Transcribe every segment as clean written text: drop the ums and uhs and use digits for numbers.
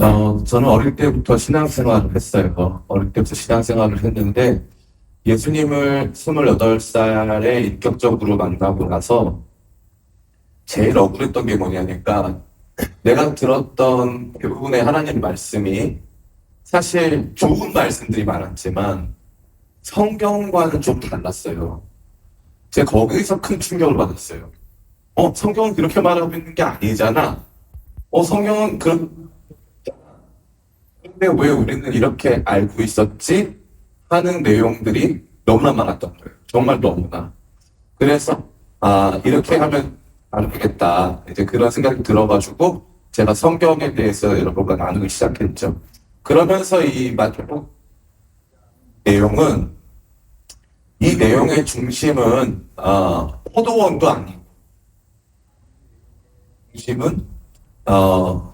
저는 어릴 때부터 신앙생활을 했어요. 어릴 때부터 신앙생활을 했는데, 예수님을 28살에 인격적으로 만나고 나서 제일 억울했던 게 뭐냐니까, 내가 들었던 대부분의 하나님 말씀이 사실 좋은 말씀들이 많았지만, 성경과는 좀 달랐어요. 제가 거기서 큰 충격을 받았어요. 성경은 그렇게 말하고 있는 게 아니잖아. 성경은 근데 왜 우리는 이렇게 알고 있었지? 하는 내용들이 너무나 많았던 거예요. 정말 너무나. 그래서, 이렇게 하면 안 되겠다. 이제 그런 생각이 들어가지고, 제가 성경에 대해서 여러분과 나누기 시작했죠. 그러면서 내용은, 이 내용의 중심은, 포도원도 아니고, 중심은, 어,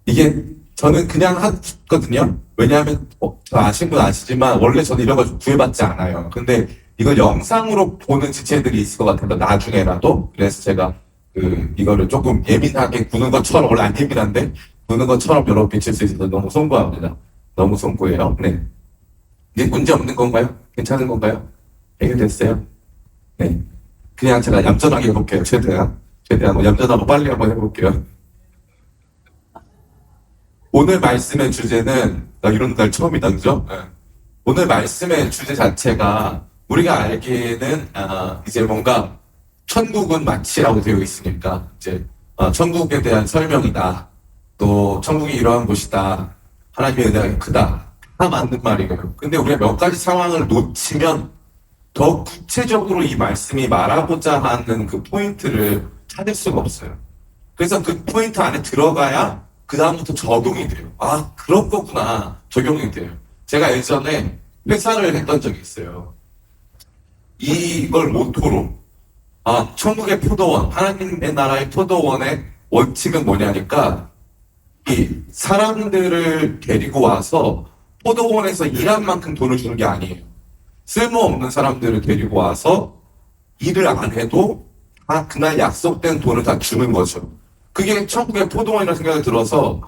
이게 저는 그냥 하거든요. 왜냐하면 저 아신 분 아시지만 원래 저는 이런 거 구애받지 않아요. 근데 이걸 영상으로 보는 지체들이 있을 것 같아서 나중에라도 그래서 제가 이거를 조금 예민하게 구는 것처럼 원래 안 예민한데 구는 것처럼 여러분 비칠 수 있어서 너무 송구합니다. 너무 송구해요. 네. 이게 문제 없는 건가요? 괜찮은 건가요? 해결됐어요? 네. 그냥 제가 얌전하게 해볼게요. 최대한 얌전하고 빨리 한번 해볼게요. 오늘 말씀의 주제는, 나 이런 날 처음이다, 그죠? 네. 오늘 말씀의 주제 자체가 우리가 알기에는, 이제 뭔가 천국은 마치라고 되어 있으니까, 이제, 천국에 대한 설명이다. 또, 천국이 이러한 곳이다. 하나님의 은혜가 크다. 다 맞는 말이고요. 근데 우리가 몇 가지 상황을 놓치면 더 구체적으로 이 말씀이 말하고자 하는 그 포인트를 찾을 수가 없어요. 그래서 그 포인트 안에 들어가야 그 다음부터 적용이 돼요. 그런 거구나. 적용이 돼요. 제가 예전에 회사를 했던 적이 있어요. 이걸 모토로, 천국의 포도원, 하나님의 나라의 포도원의 원칙은 뭐냐니까, 이 사람들을 데리고 와서 포도원에서 일한 만큼 돈을 주는 게 아니에요. 쓸모없는 사람들을 데리고 와서 일을 안 해도 그날 약속된 돈을 다 주는 거죠. 그게 천국의 포도원이라는 생각이 들어서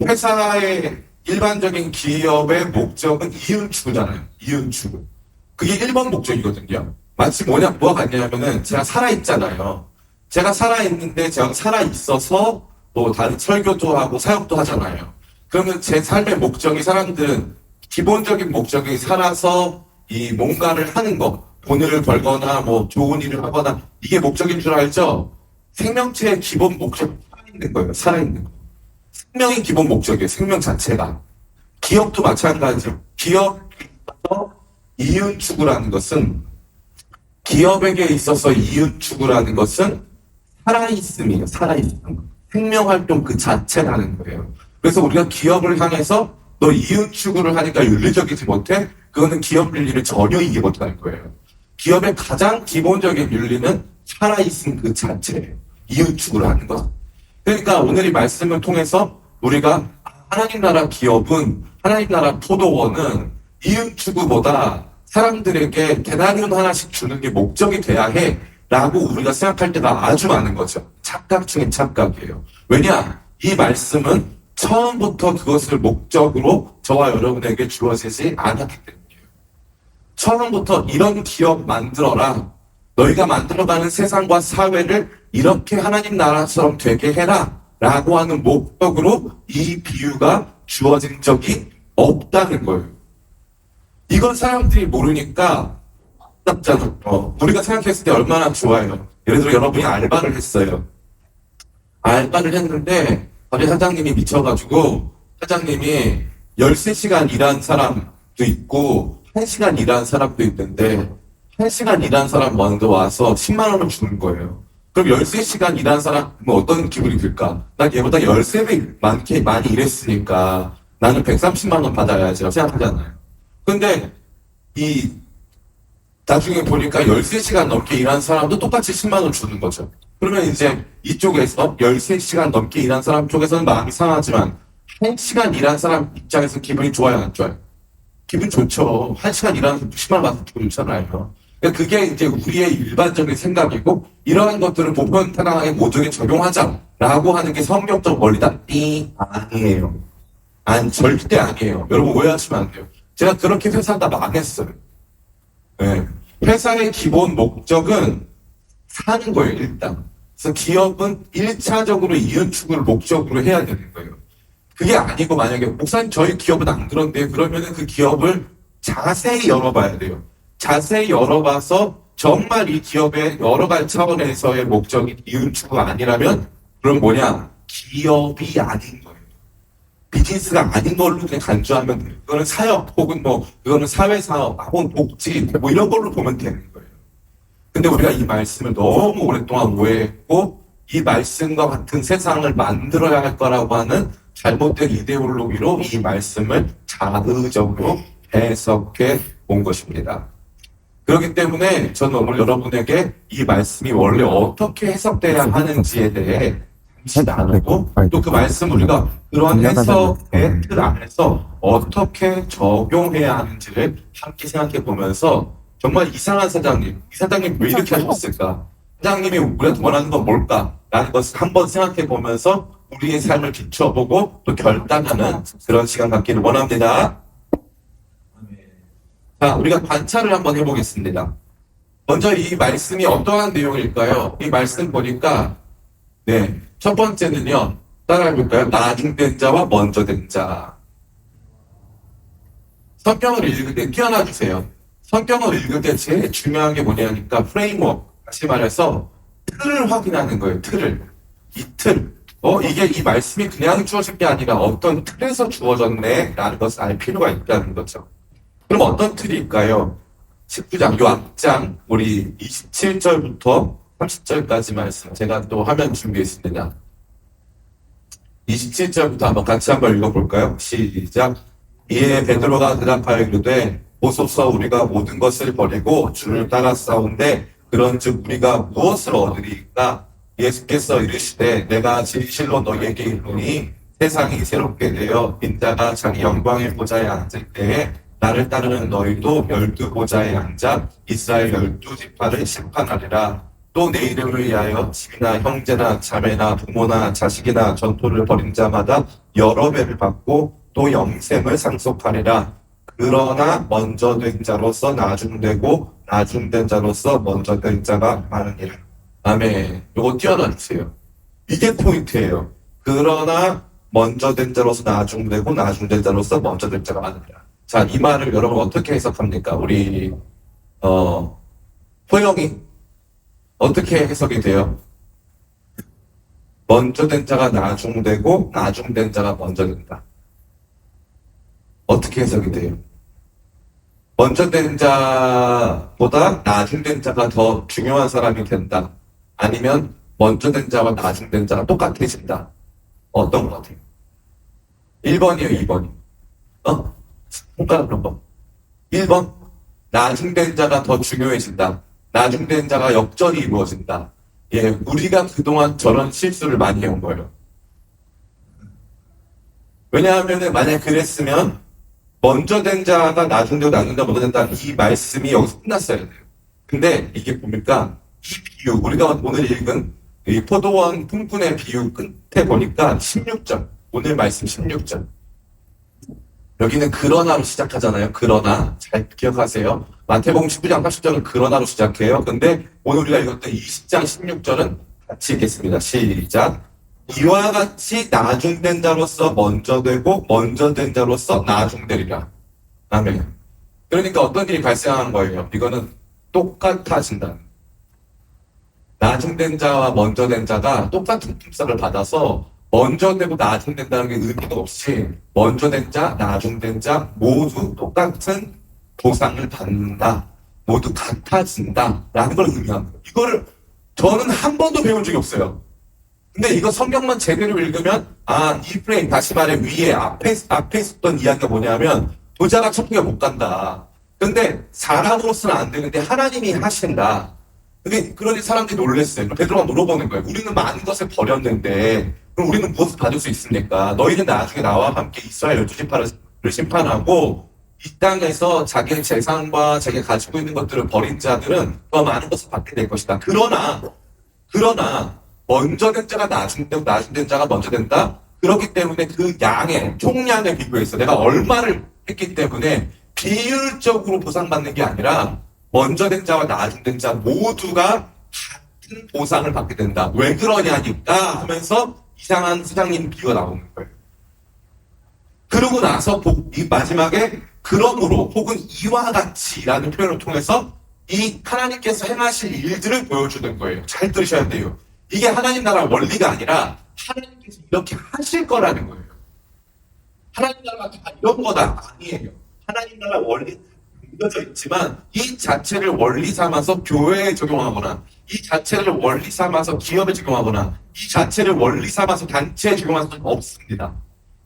회사의 일반적인 기업의 목적은 이윤추구잖아요. 이윤추구. 그게 1번 목적이거든요. 마치 뭐가 같냐면은 제가 살아있잖아요. 제가 살아있는데 제가 살아있어서 뭐 다른 설교도 하고 사역도 하잖아요. 그러면 제 삶의 목적이 사람들은 기본적인 목적이 살아서 이 뭔가를 하는 거, 돈을 벌거나 뭐 좋은 일을 하거나 이게 목적인 줄 알죠? 생명체의 기본 목적 살아있는 거예요. 살아있는 거. 생명이 기본 목적이에요. 생명 자체가. 기업도 마찬가지죠. 기업에서 이윤 추구라는 것은 기업에게 있어서 이윤 추구라는 것은 살아있음이에요. 살아있음. 생명활동 그 자체라는 거예요. 그래서 우리가 기업을 향해서 너 이윤 추구를 하니까 윤리적이지 못해? 그거는 기업 윤리를 전혀 이해 못하는 거예요. 기업의 가장 기본적인 윤리는 살아있음 그 자체예요. 이윤 추구를 하는 것. 그러니까 오늘 이 말씀을 통해서 우리가 하나님 나라 기업은, 하나님 나라 포도원은 이윤 추구보다 사람들에게 대나리온 하나씩 주는 게 목적이 돼야 해 라고 우리가 생각할 때가 아주 많은 거죠. 착각 중에 착각이에요. 왜냐? 이 말씀은 처음부터 그것을 목적으로 저와 여러분에게 주어지지 않았기 때문이에요. 처음부터 이런 기업 만들어라. 너희가 만들어가는 세상과 사회를 이렇게 하나님 나라처럼 되게 해라. 라고 하는 목적으로 이 비유가 주어진 적이 없다는 거예요. 이건 사람들이 모르니까 답잖아. 우리가 생각했을 때 얼마나 좋아요. 예를 들어 여러분이 알바를 했어요. 알바를 했는데 갑자기 사장님이 미쳐가지고 사장님이 13시간 일한 사람도 있고 1시간 일한 사람도 있는데 1시간 일한 사람 먼저 와서 10만 원을 주는 거예요. 그럼 13시간 일한 사람은 어떤 기분이 들까? 난 얘보다 13배 많이 일했으니까 나는 130만 원 받아야지 생각하잖아요. 근데 나중에 보니까 13시간 넘게 일한 사람도 똑같이 10만 원 주는 거죠. 그러면 이제 이쪽에서 13시간 넘게 일한 사람 쪽에서는 마음이 상하지만 1시간 일한 사람 입장에서 기분이 좋아요, 안 좋아요? 기분 좋죠. 1시간 일하는 사람 10만 원 받아서 기분 좋잖아요. 그러니까 그게 이제 우리의 일반적인 생각이고, 이러한 것들을 보편타당하게 모두에게 적용하자라고 하는 게 성경적 원리다? 아니에요. 절대 아니에요. 여러분 오해하시면 안 돼요. 제가 그렇게 회사가 망했어요. 네. 회사의 기본 목적은 사는 거예요, 일단. 그래서 기업은 1차적으로 이윤 추구를 목적으로 해야 되는 거예요. 그게 아니고 만약에 목사님 저희 기업은 안 그런데 그러면은 그 기업을 자세히 열어봐야 돼요. 자세히 열어봐서 정말 이 기업의 여러 가지 차원에서의 목적이 이윤 추구가 아니라면 그럼 뭐냐? 기업이 아닌 거예요. 비즈니스가 아닌 걸로 그냥 간주하면 돼요. 그거는 사업 혹은 뭐 그거는 사회사업 혹은 복지 뭐 이런 걸로 보면 되는 거예요. 근데 우리가 이 말씀을 너무 오랫동안 오해했고 이 말씀과 같은 세상을 만들어야 할 거라고 하는 잘못된 이데올로기로 이 말씀을 자의적으로 해석해 온 것입니다. 그렇기 때문에 저는 오늘 여러분에게 이 말씀이 원래 어떻게 해석돼야 하는지에 대해 잠시 나누고 또 그 말씀 우리가 그러한 해석의 틀 안에서 어떻게 적용해야 하는지를 함께 생각해 보면서 정말 이상한 사장님, 이 사장님 왜 이렇게 하셨을까? 사장님이 우리한테 원하는 건 뭘까? 라는 것을 한번 생각해 보면서 우리의 삶을 비춰보고 또 결단하는 그런 시간 갖기를 원합니다. 자, 우리가 관찰을 한번 해보겠습니다. 먼저 이 말씀이 어떠한 내용일까요? 이 말씀 보니까 네, 첫 번째는요. 따라해볼까요? 나중된 자와 먼저 된 자. 성경을 읽을 때 뛰어나 주세요. 성경을 읽을 때 제일 중요한 게 뭐냐니까 프레임워크, 다시 말해서 틀을 확인하는 거예요. 틀을. 이 틀. 이게 이 말씀이 그냥 주어진 게 아니라 어떤 틀에서 주어졌네 라는 것을 알 필요가 있다는 거죠. 그럼 어떤 틀일까요? 19장, 요 앞장, 우리 27절부터 30절까지 말씀 제가 또 화면 준비했습니다. 27절부터 한번 같이 한번 읽어볼까요? 시작. 이에 베드로가 대답하여 이르되 보소서 우리가 모든 것을 버리고 주를 따라 싸운데 그런즉 우리가 무엇을 얻으리까? 예수께서 이르시되 내가 진실로 너희에게 이르노니 세상이 새롭게 되어 인자가 자기 영광의 보좌에 앉을 때에 나를 따르는 너희도 12보좌에 앉아 이스라엘 12지파를 심판하리라. 또 내 이름을 위하여 집이나 형제나 자매나 부모나 자식이나 전토를 벌인 자마다 여러 배를 받고 또 영생을 상속하리라. 그러나 먼저 된 자로서 나중되고 나중된 자로서 먼저 된 자가 많으니라. 아멘. 요거 띄워놔 주세요. 이게 포인트예요. 그러나 먼저 된 자로서 나중되고 나중된 자로서 먼저 된 자가 많으니라. 자, 이 말을 여러분 어떻게 해석합니까? 우리 호영이 어떻게 해석이 돼요? 먼저 된 자가 나중되고 나중된 자가 먼저 된다. 어떻게 해석이 돼요? 먼저 된 자보다 나중된 자가 더 중요한 사람이 된다. 아니면 먼저 된 자와 나중된 자가 똑같아진다. 어떤 것 같아요? 1번이에요, 2번이요? 손가락으로 한번. 1번. 나중된 자가 더 중요해진다. 나중된 자가 역전이 이루어진다. 예, 우리가 그동안 저런 실수를 많이 해온 거예요. 왜냐하면 만약 그랬으면 먼저 된 자가 나중되고 나중된 자가 먼저 된다. 이 말씀이 여기서 끝났어야 돼요. 근데 이게 뭡니까? 이 비유, 우리가 오늘 읽은 이 포도원 품꾼의 비유 끝에 보니까 16절. 오늘 말씀 16절. 여기는 그러나로 시작하잖아요. 그러나. 잘 기억하세요. 마태복음 19장 80절은 그러나로 시작해요. 근데 오늘 우리가 읽었던 20장 16절은 같이 읽겠습니다. 시작. 이와 같이 나중된 자로서 먼저 되고 먼저 된 자로서 나중되리라. 아멘. 그러니까 어떤 일이 발생하는 거예요? 이거는 똑같아진다. 나중된 자와 먼저 된 자가 똑같은 품삯을 받아서 먼저 되고 나중된다는 게 의미가 없이 먼저 된 자, 나중된 자 모두 똑같은 보상을 받는다. 모두 같아진다. 라는 걸 의미합니다. 이거를 저는 한 번도 배운 적이 없어요. 근데 이거 성경만 제대로 읽으면 이 프레임 다시 말해 위에 앞에 있었던 이야기가 뭐냐면 도자가 첩기가 못 간다. 근데 사람으로서는 안 되는데 하나님이 하신다. 그러니 사람들이 놀랬어요. 베드로가 물어보는 거예요. 우리는 많은 것을 버렸는데 그럼 우리는 무엇을 받을 수 있습니까? 너희는 나중에 나와 함께 이스라엘 12지파를 심판하고 이 땅에서 자기의 재산과 자기가 가지고 있는 것들을 버린 자들은 더 많은 것을 받게 될 것이다. 그러나 먼저 된 자가 나중 된 자가 먼저 된다. 그렇기 때문에 그 양의 총량에 비교해서 내가 얼마를 했기 때문에 비율적으로 보상받는 게 아니라 먼저 된 자와 나중 된 자 모두가 같은 보상을 받게 된다. 왜 그러냐니까 하면서 이상한 사장님 비유가 나오는 거예요. 그러고 나서 이 마지막에 그러므로 혹은 이와 같이라는 표현을 통해서 이 하나님께서 행하실 일들을 보여주는 거예요. 잘 들으셔야 돼요. 이게 하나님 나라 원리가 아니라 하나님께서 이렇게 하실 거라는 거예요. 하나님 나라가 다 이런 거다 아니에요. 하나님 나라 원리 믿어져 있지만 이 자체를 원리 삼아서 교회에 적용하거나 이 자체를 원리 삼아서 기업에 적용하거나 이 자체를 원리 삼아서 단체에 적용할 수는 없습니다.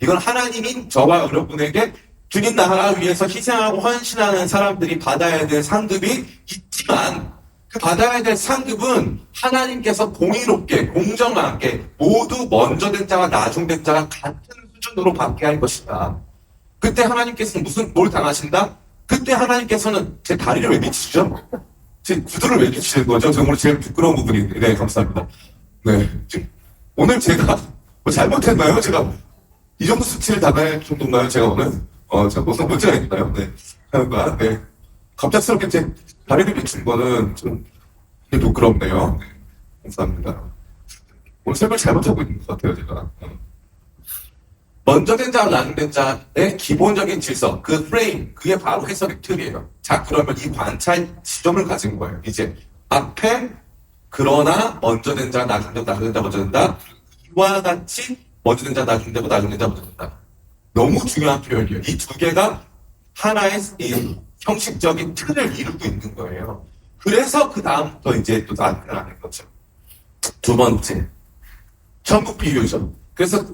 이건 하나님이 저와 여러분에게 주님 나라 위해서 희생하고 헌신하는 사람들이 받아야 될 상급이 있지만 그 받아야 될 상급은 하나님께서 공의롭게 공정하게 모두 먼저 된 자와 나중 된 자가 같은 수준으로 받게 할 것이다. 그때 하나님께서는 뭘 당하신다? 그때 하나님께서는 제 다리를 왜 미치시죠? 제 구두를 왜 미치는 거죠? 정말 제일 부끄러운 부분인데. 네, 감사합니다. 네. 오늘 제가 뭐 잘못했나요? 제가 이 정도 수치를 당할 정도인가요? 제가 오늘? 제가 무슨 문제가 있나요? 네. 네. 갑작스럽게 제 다리를 미친 거는 좀 부끄럽네요. 네. 감사합니다. 오늘 설명 잘못하고 있는 것 같아요, 제가. 먼저 된 자와 나중 된 자의 기본적인 질서, 그 프레임, 그게 바로 해석의 틀이에요. 자, 그러면 이 관찰 지점을 가진 거예요. 이제 앞에 그러나 먼저 된 자, 나중 된 자, 나중 된 자, 먼저 된다. 이와 같이 먼저 된 자, 나중 되고 나중 된 자, 먼저 된다. 너무 중요한 표현이에요. 이 두 개가 하나의 이 형식적인 틀을 이루고 있는 거예요. 그래서 그 다음부터 이제 또 나타나는 거죠. 두 번째, 천국 비유죠. 그래서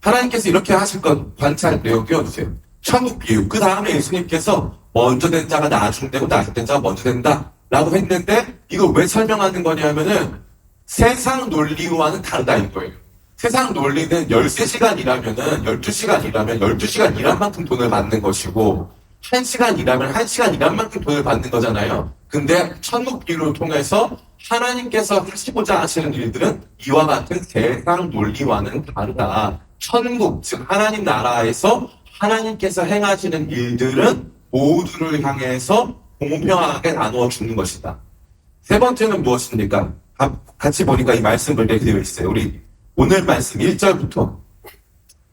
하나님께서 이렇게 하실 것 관찰 내용 띄워주세요. 천국 비유. 그 다음에 예수님께서 먼저 된 자가 나중 되고 나중 된 자가 먼저 된다 라고 했는데 이거 왜 설명하는 거냐면은 세상 논리와는 다르다 이거예요. 세상 논리는 13시간 일하면은 12시간 일하면 12시간 일한 만큼 돈을 받는 것이고 1시간 일하면 1시간 일한 만큼 돈을 받는 거잖아요. 근데 천국 비유를 통해서 하나님께서 하시고자 하시는 일들은 이와 같은 세상 논리와는 다르다. 천국, 즉 하나님 나라에서 하나님께서 행하시는 일들은 모두를 향해서 공평하게 나누어 주는 것이다. 세 번째는 무엇입니까? 같이 보니까 이 말씀을 되어 있어요. 우리 오늘 말씀 1절부터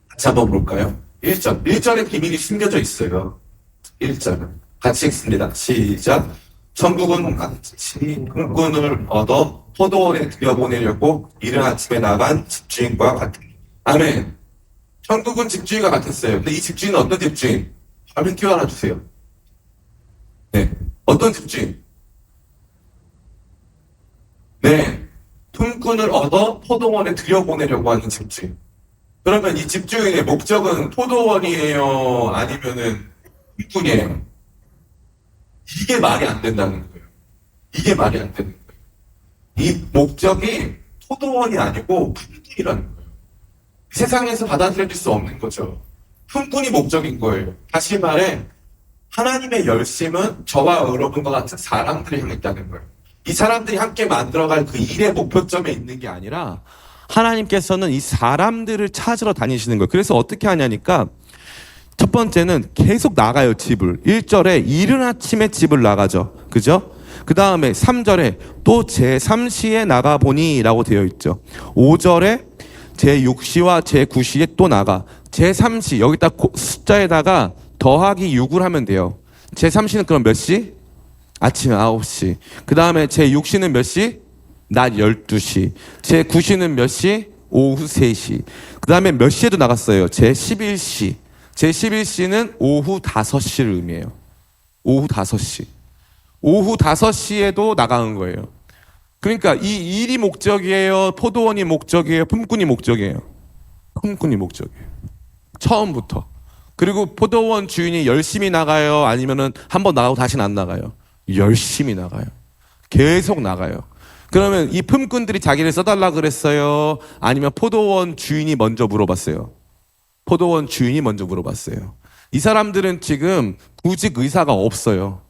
같이 한번 볼까요? 1절. 1절에 비밀이 숨겨져 있어요. 1절. 같이 읽습니다. 시작. 천국은 같이 꿈꾼을 얻어 포도원에 들여보내려고 이른 아침에 나간 집주인과 같으니. 아멘. 천국은 집주인과 같았어요. 근데 이 집주인은 어떤 집주인? 화면 띄워놔 주세요. 네. 어떤 집주인? 네. 품꾼을 얻어 포도원에 들여보내려고 하는 집주인. 그러면 이 집주인의 목적은 포도원이에요? 아니면은 품꾼이에요? 이게 말이 안 된다는 거예요. 이게 말이 안 되는 거예요. 이 목적이 포도원이 아니고 품꾼이라는 거예요. 세상에서 받아들여질 수 없는 거죠. 품꾼이 목적인 거예요. 다시 말해 하나님의 열심은 저와 여러분과 같은 사람들이 향해 있다는 거예요. 이 사람들이 함께 만들어갈 그 일의 목표점에 있는 게 아니라 하나님께서는 이 사람들을 찾으러 다니시는 거예요. 그래서 어떻게 하냐니까 첫 번째는 계속 나가요, 집을. 1절에 이른 아침에 집을 나가죠. 그죠? 그 다음에 3절에 또 제3시에 나가보니 라고 되어 있죠. 5절에 제6시와 제9시에 또 나가. 제3시 여기다 숫자에다가 더하기 6을 하면 돼요. 제3시는 그럼 몇 시? 아침 9시. 그 다음에 제6시는 몇 시? 낮 12시. 제9시는 몇 시? 오후 3시. 그 다음에 몇 시에도 나갔어요? 제11시. 제11시는 오후 5시를 의미해요. 오후 5시. 오후 5시에도 나가는 거예요. 그러니까 이 일이 목적이에요? 포도원이 목적이에요? 품꾼이 목적이에요? 품꾼이 목적이에요. 처음부터. 그리고 포도원 주인이 열심히 나가요? 아니면은 한번 나가고 다시는 안 나가요? 열심히 나가요. 계속 나가요. 그러면 이 품꾼들이 자기를 써달라 그랬어요? 아니면 포도원 주인이 먼저 물어봤어요? 포도원 주인이 먼저 물어봤어요. 이 사람들은 지금 구직 의사가 없어요.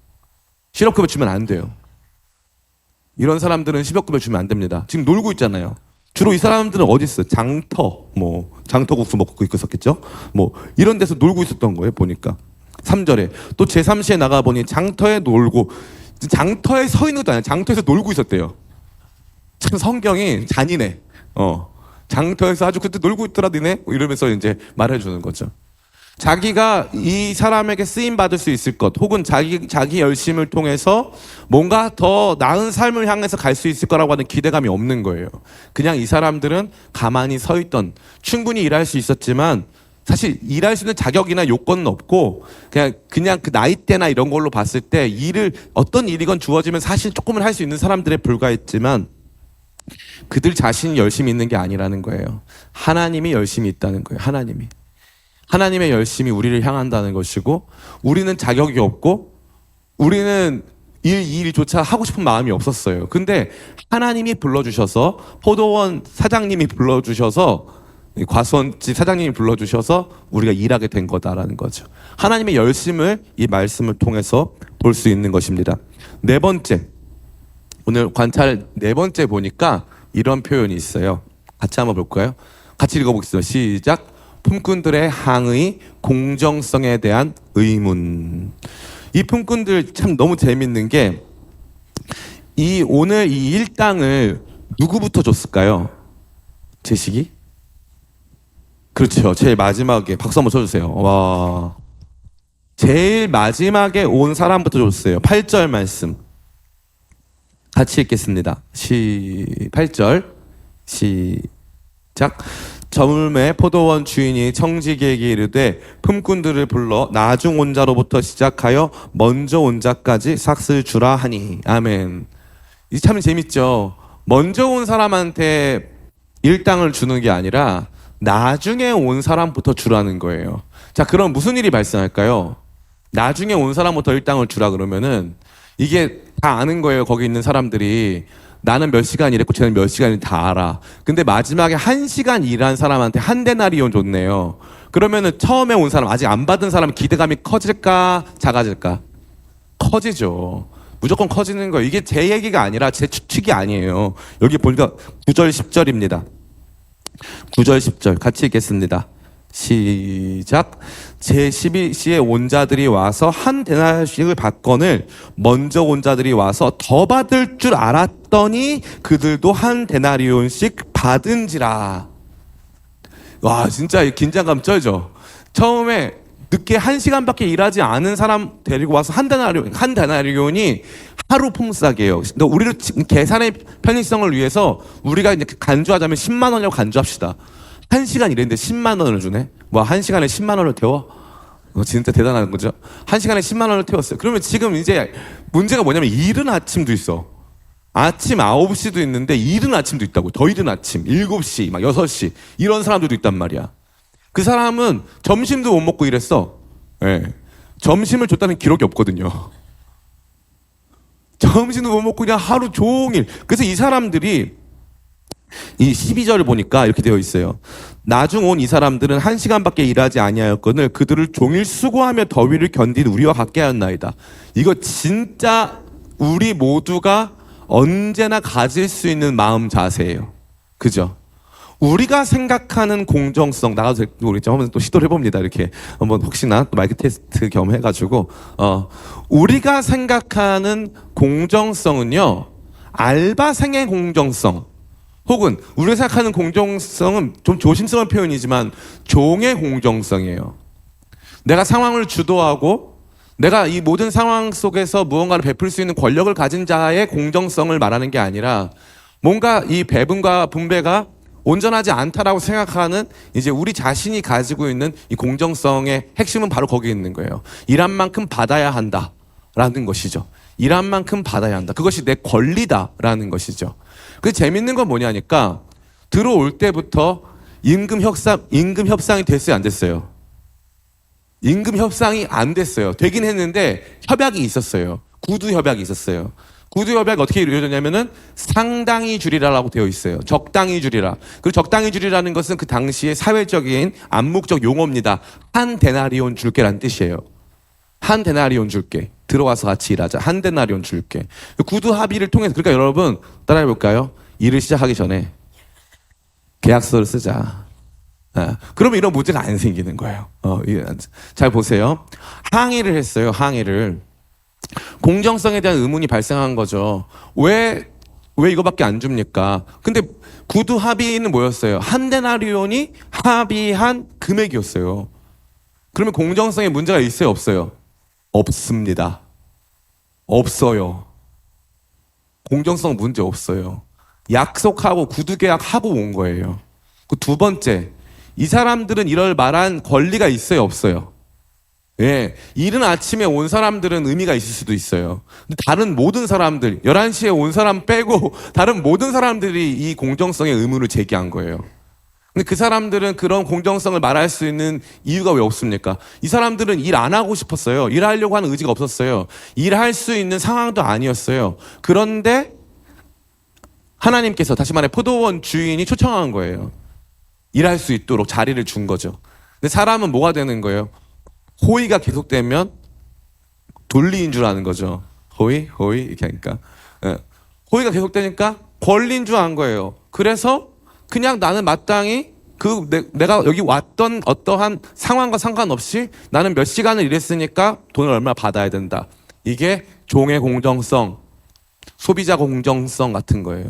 실업급여 주면 안 돼요. 이런 사람들은 실업급여 주면 안 됩니다. 지금 놀고 있잖아요. 주로 이 사람들은 어디 있어요? 장터국수 먹고 있었겠죠? 뭐 이런 데서 놀고 있었던 거예요. 보니까 3절에 또 제3시에 나가 보니 장터에 놀고, 장터에 서 있는 것도 아니야. 장터에서 놀고 있었대요. 참 성경이 잔인해. 장터에서 아주 그때 놀고 있더라 니네 이러면서 이제 말해주는 거죠. 자기가 이 사람에게 쓰임 받을 수 있을 것, 혹은 자기 열심을 통해서 뭔가 더 나은 삶을 향해서 갈 수 있을 거라고 하는 기대감이 없는 거예요. 그냥 이 사람들은 가만히 서 있던, 충분히 일할 수 있었지만 사실 일할 수 있는 자격이나 요건은 없고 그냥 그 나이대나 이런 걸로 봤을 때 어떤 일이건 주어지면 사실 조금은 할 수 있는 사람들에 불과했지만 그들 자신이 열심히 있는 게 아니라는 거예요. 하나님이 열심히 있다는 거예요. 하나님의 열심이 우리를 향한다는 것이고, 우리는 자격이 없고 우리는 일조차 하고 싶은 마음이 없었어요. 근데 하나님이 불러주셔서, 포도원 사장님이 불러주셔서, 과수원집 사장님이 불러주셔서 우리가 일하게 된 거다라는 거죠. 하나님의 열심을 이 말씀을 통해서 볼 수 있는 것입니다. 네 번째, 오늘 관찰 네 번째 보니까 이런 표현이 있어요. 같이 한번 볼까요? 같이 읽어보겠습니다. 시작. 품꾼들의 항의, 공정성에 대한 의문. 이 품꾼들 참 너무 재밌는 게, 오늘 이 일당을 누구부터 줬을까요? 제식이? 그렇죠. 제일 마지막에 박수 한번 쳐주세요. 와, 제일 마지막에 온 사람부터 줬어요. 8절 말씀 같이 읽겠습니다. 8절 시작. 저물매 포도원 주인이 청지기에게 이르되 품꾼들을 불러 나중 온 자로부터 시작하여 먼저 온 자까지 삭슬 주라 하니. 아멘. 이 참 재밌죠. 먼저 온 사람한테 일당을 주는 게 아니라 나중에 온 사람부터 주라는 거예요. 자, 그럼 무슨 일이 발생할까요? 나중에 온 사람부터 일당을 주라 그러면은 이게 다 아는 거예요. 거기 있는 사람들이. 나는 몇 시간 일했고 쟤는 몇 시간을 다 알아. 근데 마지막에 1시간 일한 사람한테 한 데나리온 줬네요. 그러면은 처음에 온 사람, 아직 안 받은 사람 기대감이 커질까 작아질까? 커지죠. 무조건 커지는 거예요. 이게 제 얘기가 아니라 제 추측이 아니에요. 여기 보니까 9절 10절입니다. 9절 10절 같이 읽겠습니다. 시작. 제12시에 온 자들이 와서 한 데나리온씩을 받거늘 먼저 온 자들이 와서 더 받을 줄 알았더니 그들도 한 데나리온씩 받은지라. 와, 진짜 긴장감 쩔죠. 처음에 늦게 1시간밖에 일하지 않은 사람 데리고 와서 한 데나리온이 하루 품삯이에요. 근데 우리를 계산의 편의성을 위해서 우리가 이제 간주하자면 10만 원이라고 간주합시다. 1시간 일했는데 10만 원을 주네? 뭐 1시간에 10만 원을 태워? 진짜 대단한 거죠. 1시간에 10만 원을 태웠어요. 그러면 지금 이제 문제가 뭐냐면 이른 아침도 있어. 아침 9시도 있는데 이른 아침도 있다고. 더 이른 아침 7시 막 6시 이런 사람들도 있단 말이야. 그 사람은 점심도 못 먹고 일했어. 네. 점심을 줬다는 기록이 없거든요. 점심도 못 먹고 그냥 하루 종일. 그래서 이 사람들이 이 12절을 보니까 이렇게 되어 있어요. 나중 온 이 사람들은 1시간밖에 일하지 아니하였거늘 그들을 종일 수고하며 더위를 견딘 우리와 같게 하였나이다. 이거 진짜 우리 모두가 언제나 가질 수 있는 마음 자세예요. 그죠? 우리가 생각하는 공정성, 나가도 모르겠죠. 한번 또 시도를 해봅니다. 이렇게 한번 혹시나 또 마이크 테스트 겸 해가지고 우리가 생각하는 공정성은요, 알바생의 공정성, 혹은 우리가 생각하는 공정성은 좀 조심스러운 표현이지만 종의 공정성이에요. 내가 상황을 주도하고 내가 이 모든 상황 속에서 무언가를 베풀 수 있는 권력을 가진 자의 공정성을 말하는 게 아니라, 뭔가 이 배분과 분배가 온전하지 않다라고 생각하는 이제 우리 자신이 가지고 있는 이 공정성의 핵심은 바로 거기에 있는 거예요. 일한 만큼 받아야 한다라는 것이죠. 일한 만큼 받아야 한다. 그것이 내 권리다라는 것이죠. 그 재밌는 건 뭐냐니까, 들어올 때부터 임금 협상이 됐어요, 안 됐어요? 임금 협상이 안 됐어요. 되긴 했는데 협약이 있었어요. 구두 협약이 있었어요. 구두 협약이 어떻게 이루어졌냐면은 상당히 줄이라라고 되어 있어요. 적당히 줄이라. 그리고 적당히 줄이라는 것은 그 당시의 사회적인 암묵적 용어입니다. 한 데나리온 줄게라는 뜻이에요. 한 데나리온 줄게. 들어와서 같이 일하자. 한 데나리온 줄게. 구두 합의를 통해서, 그러니까 여러분 따라해 볼까요? 일을 시작하기 전에 계약서를 쓰자. 그러면 이런 문제가 안 생기는 거예요. 잘 보세요. 항의를 했어요. 항의를. 공정성에 대한 의문이 발생한 거죠. 왜 이거밖에 안 줍니까? 근데 구두 합의는 뭐였어요? 한 데나리온이 합의한 금액이었어요. 그러면 공정성에 문제가 있어요? 없어요? 없습니다. 없어요. 공정성 문제 없어요. 약속하고 구두 계약하고 온 거예요. 그 두 번째, 이 사람들은 이럴 말한 권리가 있어요? 없어요? 예, 이른 아침에 온 사람들은 의미가 있을 수도 있어요. 근데 다른 모든 사람들, 11시에 온 사람 빼고 다른 모든 사람들이 이 공정성의 의문을 제기한 거예요. 근데 그 사람들은 그런 공정성을 말할 수 있는 이유가 왜 없습니까? 이 사람들은 일 안 하고 싶었어요. 일하려고 하는 의지가 없었어요. 일할 수 있는 상황도 아니었어요. 그런데 하나님께서, 다시 말해 포도원 주인이 초청한 거예요. 일할 수 있도록 자리를 준 거죠. 근데 사람은 뭐가 되는 거예요? 호의가 계속되면 논리인 줄 아는 거죠. 호의 이렇게 하니까. 호의가 계속되니까 권리인 줄 안 거예요. 그래서 그냥 나는 마땅히 내가 여기 왔던 어떠한 상황과 상관없이 나는 몇 시간을 일했으니까 돈을 얼마 받아야 된다. 이게 종의 공정성, 소비자 공정성 같은 거예요.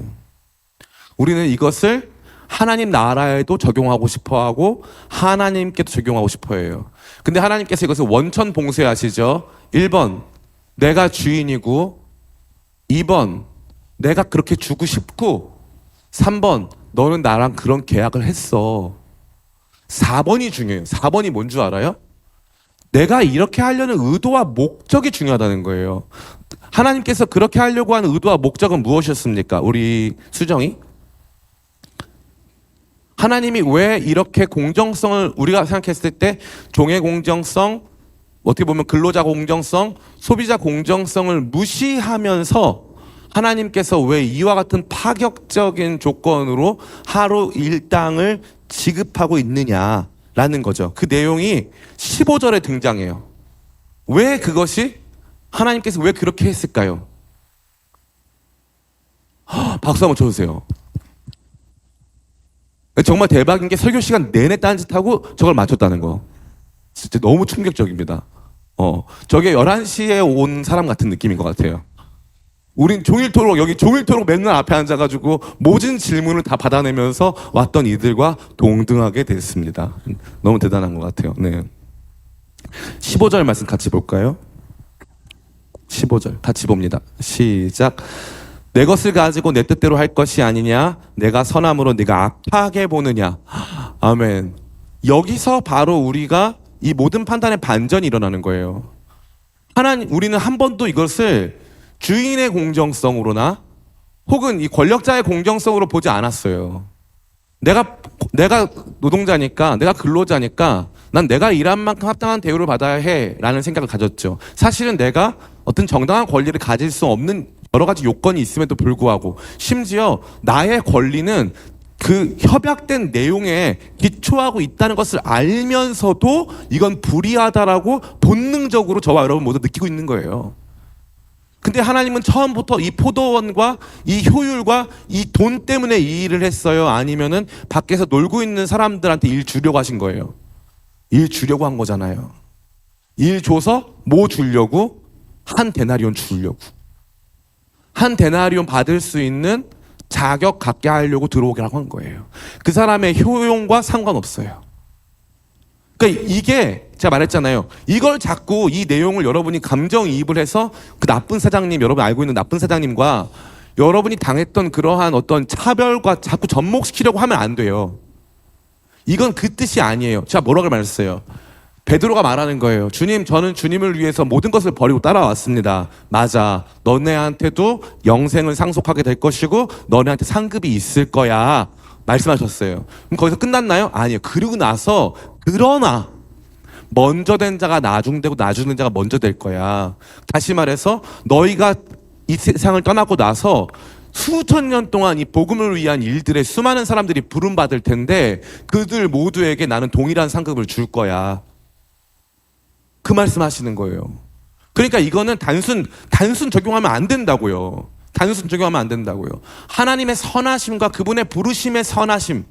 우리는 이것을 하나님 나라에도 적용하고 싶어하고 하나님께도 적용하고 싶어해요. 근데 하나님께서 이것을 원천 봉쇄하시죠. 1번, 내가 주인이고, 2번, 내가 그렇게 주고 싶고, 3번, 너는 나랑 그런 계약을 했어. 4번이 중요해요. 4번이 뭔 줄 알아요? 내가 이렇게 하려는 의도와 목적이 중요하다는 거예요. 하나님께서 그렇게 하려고 하는 의도와 목적은 무엇이었습니까? 우리 수정이? 하나님이 왜 이렇게 공정성을, 우리가 생각했을 때 종의 공정성, 어떻게 보면 근로자 공정성, 소비자 공정성을 무시하면서 하나님께서 왜 이와 같은 파격적인 조건으로 하루 일당을 지급하고 있느냐라는 거죠. 그 내용이 15절에 등장해요. 왜 그것이, 하나님께서 왜 그렇게 했을까요? 박수 한번 쳐주세요. 정말 대박인 게 설교 시간 내내 딴짓하고 저걸 맞췄다는 거. 진짜 너무 충격적입니다. 저게 11시에 온 사람 같은 느낌인 것 같아요. 우린 종일토록 맨날 앞에 앉아가지고 모든 질문을 다 받아내면서 왔던 이들과 동등하게 됐습니다. 너무 대단한 것 같아요. 네. 15절 말씀 같이 볼까요? 15절 같이 봅니다. 시작. 내 것을 가지고 내 뜻대로 할 것이 아니냐? 내가 선함으로 네가 악하게 보느냐? 아멘. 여기서 바로 우리가 이 모든 판단의 반전이 일어나는 거예요. 우리는 한 번도 이것을 주인의 공정성으로나 혹은 이 권력자의 공정성으로 보지 않았어요. 내가 노동자니까, 내가 근로자니까 난 내가 일한 만큼 합당한 대우를 받아야 해라는 생각을 가졌죠. 사실은 내가 어떤 정당한 권리를 가질 수 없는 여러 가지 요건이 있음에도 불구하고, 심지어 나의 권리는 그 협약된 내용에 기초하고 있다는 것을 알면서도 이건 불이하다라고 본능적으로 저와 여러분 모두 느끼고 있는 거예요. 근데 하나님은 처음부터 이 포도원과 이 효율과 이 돈 때문에 이 일을 했어요? 아니면은 밖에서 놀고 있는 사람들한테 일 주려고 하신 거예요? 일 주려고 한 거잖아요. 일 줘서 뭐 주려고? 한 데나리온 주려고. 한 데나리온 받을 수 있는 자격 갖게 하려고 들어오게라고 한 거예요. 그 사람의 효용과 상관없어요. 그러니까 이게 제가 말했잖아요. 이걸 자꾸 이 내용을 여러분이 감정이입을 해서 그 나쁜 사장님, 여러분 알고 있는 나쁜 사장님과 여러분이 당했던 그러한 어떤 차별과 자꾸 접목시키려고 하면 안 돼요. 이건 그 뜻이 아니에요. 제가 뭐라고 말했어요? 베드로가 말하는 거예요. 주님, 저는 주님을 위해서 모든 것을 버리고 따라왔습니다. 맞아. 너네한테도 영생을 상속하게 될 것이고 너네한테 상급이 있을 거야. 말씀하셨어요. 그럼 거기서 끝났나요? 아니요. 그러고 나서 그러나 먼저 된 자가 나중되고 나중 된 자가 먼저 될 거야. 다시 말해서 너희가 이 세상을 떠나고 나서 수천 년 동안 이 복음을 위한 일들에 수많은 사람들이 부름받을 텐데 그들 모두에게 나는 동일한 상급을 줄 거야. 그 말씀하시는 거예요. 그러니까 이거는 단순 적용하면 안 된다고요. 단순 적용하면 안 된다고요. 하나님의 선하심과 그분의 부르심의 선하심.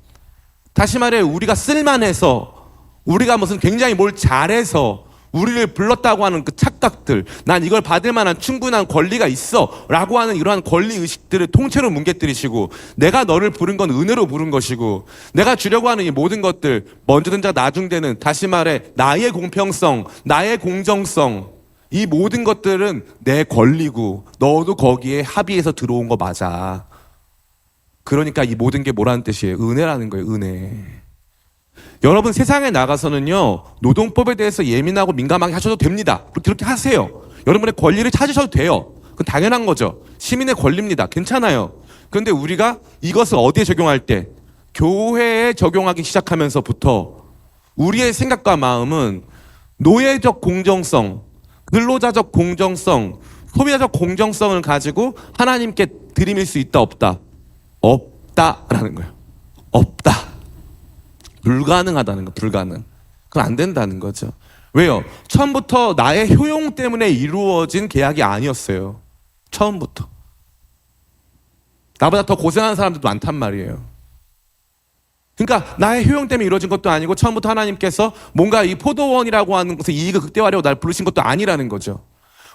다시 말해 우리가 쓸만해서 우리가 무슨 굉장히 뭘 잘해서 우리를 불렀다고 하는 그 착각들, 난 이걸 받을 만한 충분한 권리가 있어 라고 하는 이러한 권리의식들을 통째로 뭉개뜨리시고, 내가 너를 부른 건 은혜로 부른 것이고, 내가 주려고 하는 이 모든 것들, 먼저 든 자 나중되는, 다시 말해 나의 공평성, 나의 공정성, 이 모든 것들은 내 권리고 너도 거기에 합의해서 들어온 거 맞아. 그러니까 이 모든 게 뭐라는 뜻이에요? 은혜라는 거예요. 은혜. 여러분 세상에 나가서는요, 노동법에 대해서 예민하고 민감하게 하셔도 됩니다. 그렇게 하세요. 여러분의 권리를 찾으셔도 돼요. 그건 당연한 거죠. 시민의 권리입니다. 괜찮아요. 그런데 우리가 이것을 어디에 적용할 때, 교회에 적용하기 시작하면서부터 우리의 생각과 마음은 노예적 공정성, 근로자적 공정성, 소비자적 공정성을 가지고 하나님께 들이밀 수 있다 없다? 없다라는 거예요. 없다. 불가능하다는 거, 불가능. 그건 안 된다는 거죠. 왜요? 처음부터 나의 효용 때문에 이루어진 계약이 아니었어요. 처음부터. 나보다 더 고생하는 사람들도 많단 말이에요. 그러니까 나의 효용 때문에 이루어진 것도 아니고 처음부터 하나님께서 뭔가 이 포도원이라고 하는 곳에 이익을 극대화하려고 날 부르신 것도 아니라는 거죠.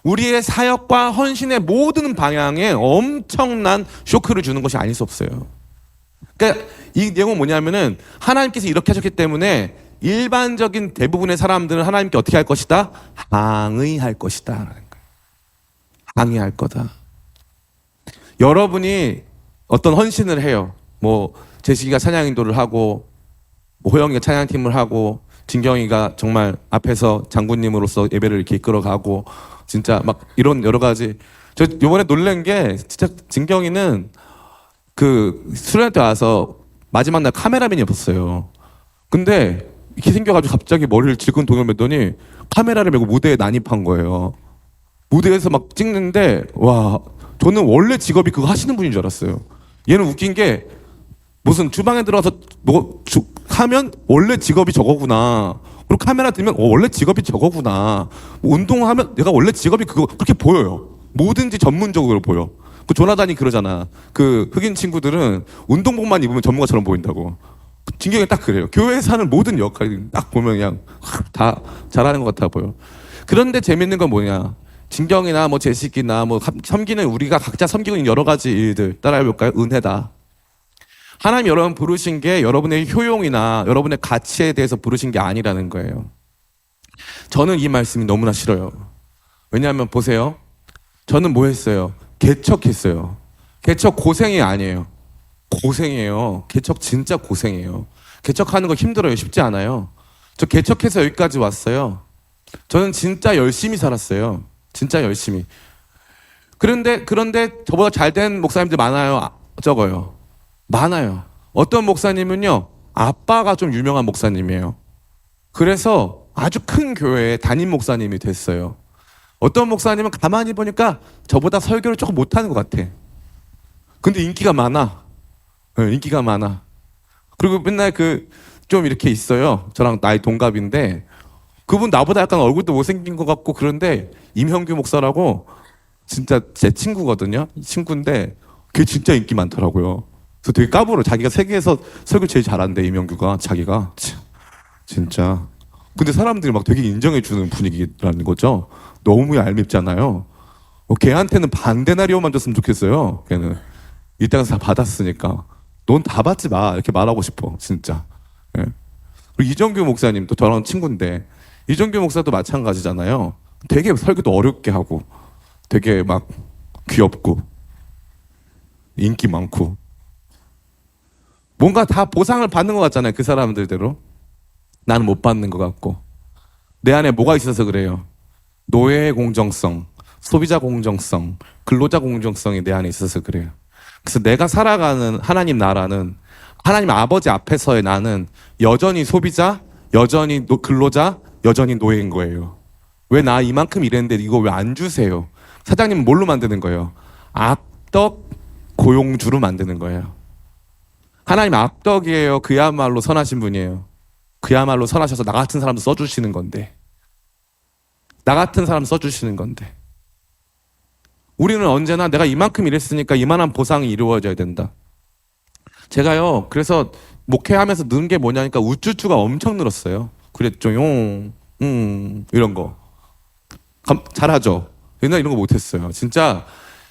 우리의 사역과 헌신의 모든 방향에 엄청난 쇼크를 주는 것이 아닐 수 없어요. 그러니까 이 내용은 뭐냐면은 하나님께서 이렇게 하셨기 때문에 일반적인 대부분의 사람들은 하나님께 어떻게 할 것이다? 항의할 것이다. 라는 거예요. 항의할 거다. 여러분이 어떤 헌신을 해요. 뭐 재식이가 찬양 인도를 하고, 뭐 호영이가 찬양팀을 하고, 진경이가 정말 앞에서 장군님으로서 예배를 이렇게 이끌어가고, 진짜 막 이런 여러 가지. 저 요번에 놀란 게 진짜 진경이는 그 수련회 때 와서 마지막 날 카메라맨이었어요. 근데 이렇게 생겨가지고 갑자기 머리를 질끈 동여맸더니 카메라를 메고 무대에 난입한 거예요. 무대에서 막 찍는데, 와, 저는 원래 직업이 그거 하시는 분인 줄 알았어요. 얘는 웃긴 게 무슨 주방에 들어가서 뭐 하면 원래 직업이 저거구나. 그리고 카메라 들면 원래 직업이 저거구나. 뭐 운동하면 내가 원래 직업이 그렇게 보여요. 뭐든지 전문적으로 보여. 그 조나단이 그러잖아. 그 흑인 친구들은 운동복만 입으면 전문가처럼 보인다고. 진경이 딱 그래요. 교회에서 하는 모든 역할이 딱 보면 그냥 다 잘하는 것 같아 보여. 그런데 재밌는 건 뭐냐? 진경이나 뭐 재식이나 뭐 섬기는 우리가 각자 섬기고 있는 여러 가지 일들 따라해볼까요? 은혜다. 하나님 여러분 부르신 게 여러분의 효용이나 여러분의 가치에 대해서 부르신 게 아니라는 거예요. 저는 이 말씀이 너무나 싫어요. 왜냐하면 보세요. 저는 뭐 했어요? 개척했어요. 개척 고생이 아니에요. 고생이에요. 개척 진짜 고생이에요. 개척하는 거 힘들어요. 쉽지 않아요. 저 개척해서 여기까지 왔어요. 저는 진짜 열심히 살았어요. 진짜 열심히. 그런데 저보다 잘된 목사님들 많아요? 적어요? 많아요. 어떤 목사님은요, 아빠가 좀 유명한 목사님이에요. 그래서 아주 큰 교회에 담임 목사님이 됐어요. 어떤 목사님은 가만히 보니까 저보다 설교를 조금 못하는 것 같아. 근데 인기가 많아. 네, 인기가 많아. 그리고 맨날 좀 이렇게 있어요. 저랑 나이 동갑인데, 그분 나보다 약간 얼굴도 못생긴 것 같고, 그런데 임형규 목사라고 진짜 제 친구거든요. 친구인데, 걔 진짜 인기 많더라고요. 그래서 되게 까불어. 자기가 세계에서 설교 제일 잘한대, 임형규가. 자기가. 진짜. 근데 사람들이 막 되게 인정해주는 분위기라는 거죠. 너무 얄밉잖아요. 걔한테는 반데나리오만 줬으면 좋겠어요. 걔는 이때가 다 받았으니까 넌 다 받지 마 이렇게 말하고 싶어 진짜. 예. 그리고 이정규 목사님도 저랑 친구인데, 이정규 목사도 마찬가지잖아요. 되게 설교도 어렵게 하고 되게 막 귀엽고 인기 많고 뭔가 다 보상을 받는 것 같잖아요. 그 사람들대로. 나는 못 받는 것 같고. 내 안에 뭐가 있어서 그래요? 노예의 공정성, 소비자 공정성, 근로자 공정성이 내 안에 있어서 그래요. 그래서 내가 살아가는 하나님 나라는, 하나님 아버지 앞에서의 나는 여전히 소비자, 여전히 근로자, 여전히 노예인 거예요. 왜 나 이만큼 일했는데 이거 왜 안 주세요? 사장님은 뭘로 만드는 거예요? 악덕 고용주로 만드는 거예요. 하나님 악덕이에요. 그야말로 선하신 분이에요. 그야말로 선하셔서 나 같은 사람도 써주시는 건데. 나 같은 사람 써주시는 건데. 우리는 언제나 내가 이만큼 일했으니까 이만한 보상이 이루어져야 된다. 제가요, 그래서 목회하면서 는 게 뭐냐니까 우쭈쭈가 엄청 늘었어요. 그랬죠요. 이런 거. 잘하죠. 옛날에 이런 거 못했어요. 진짜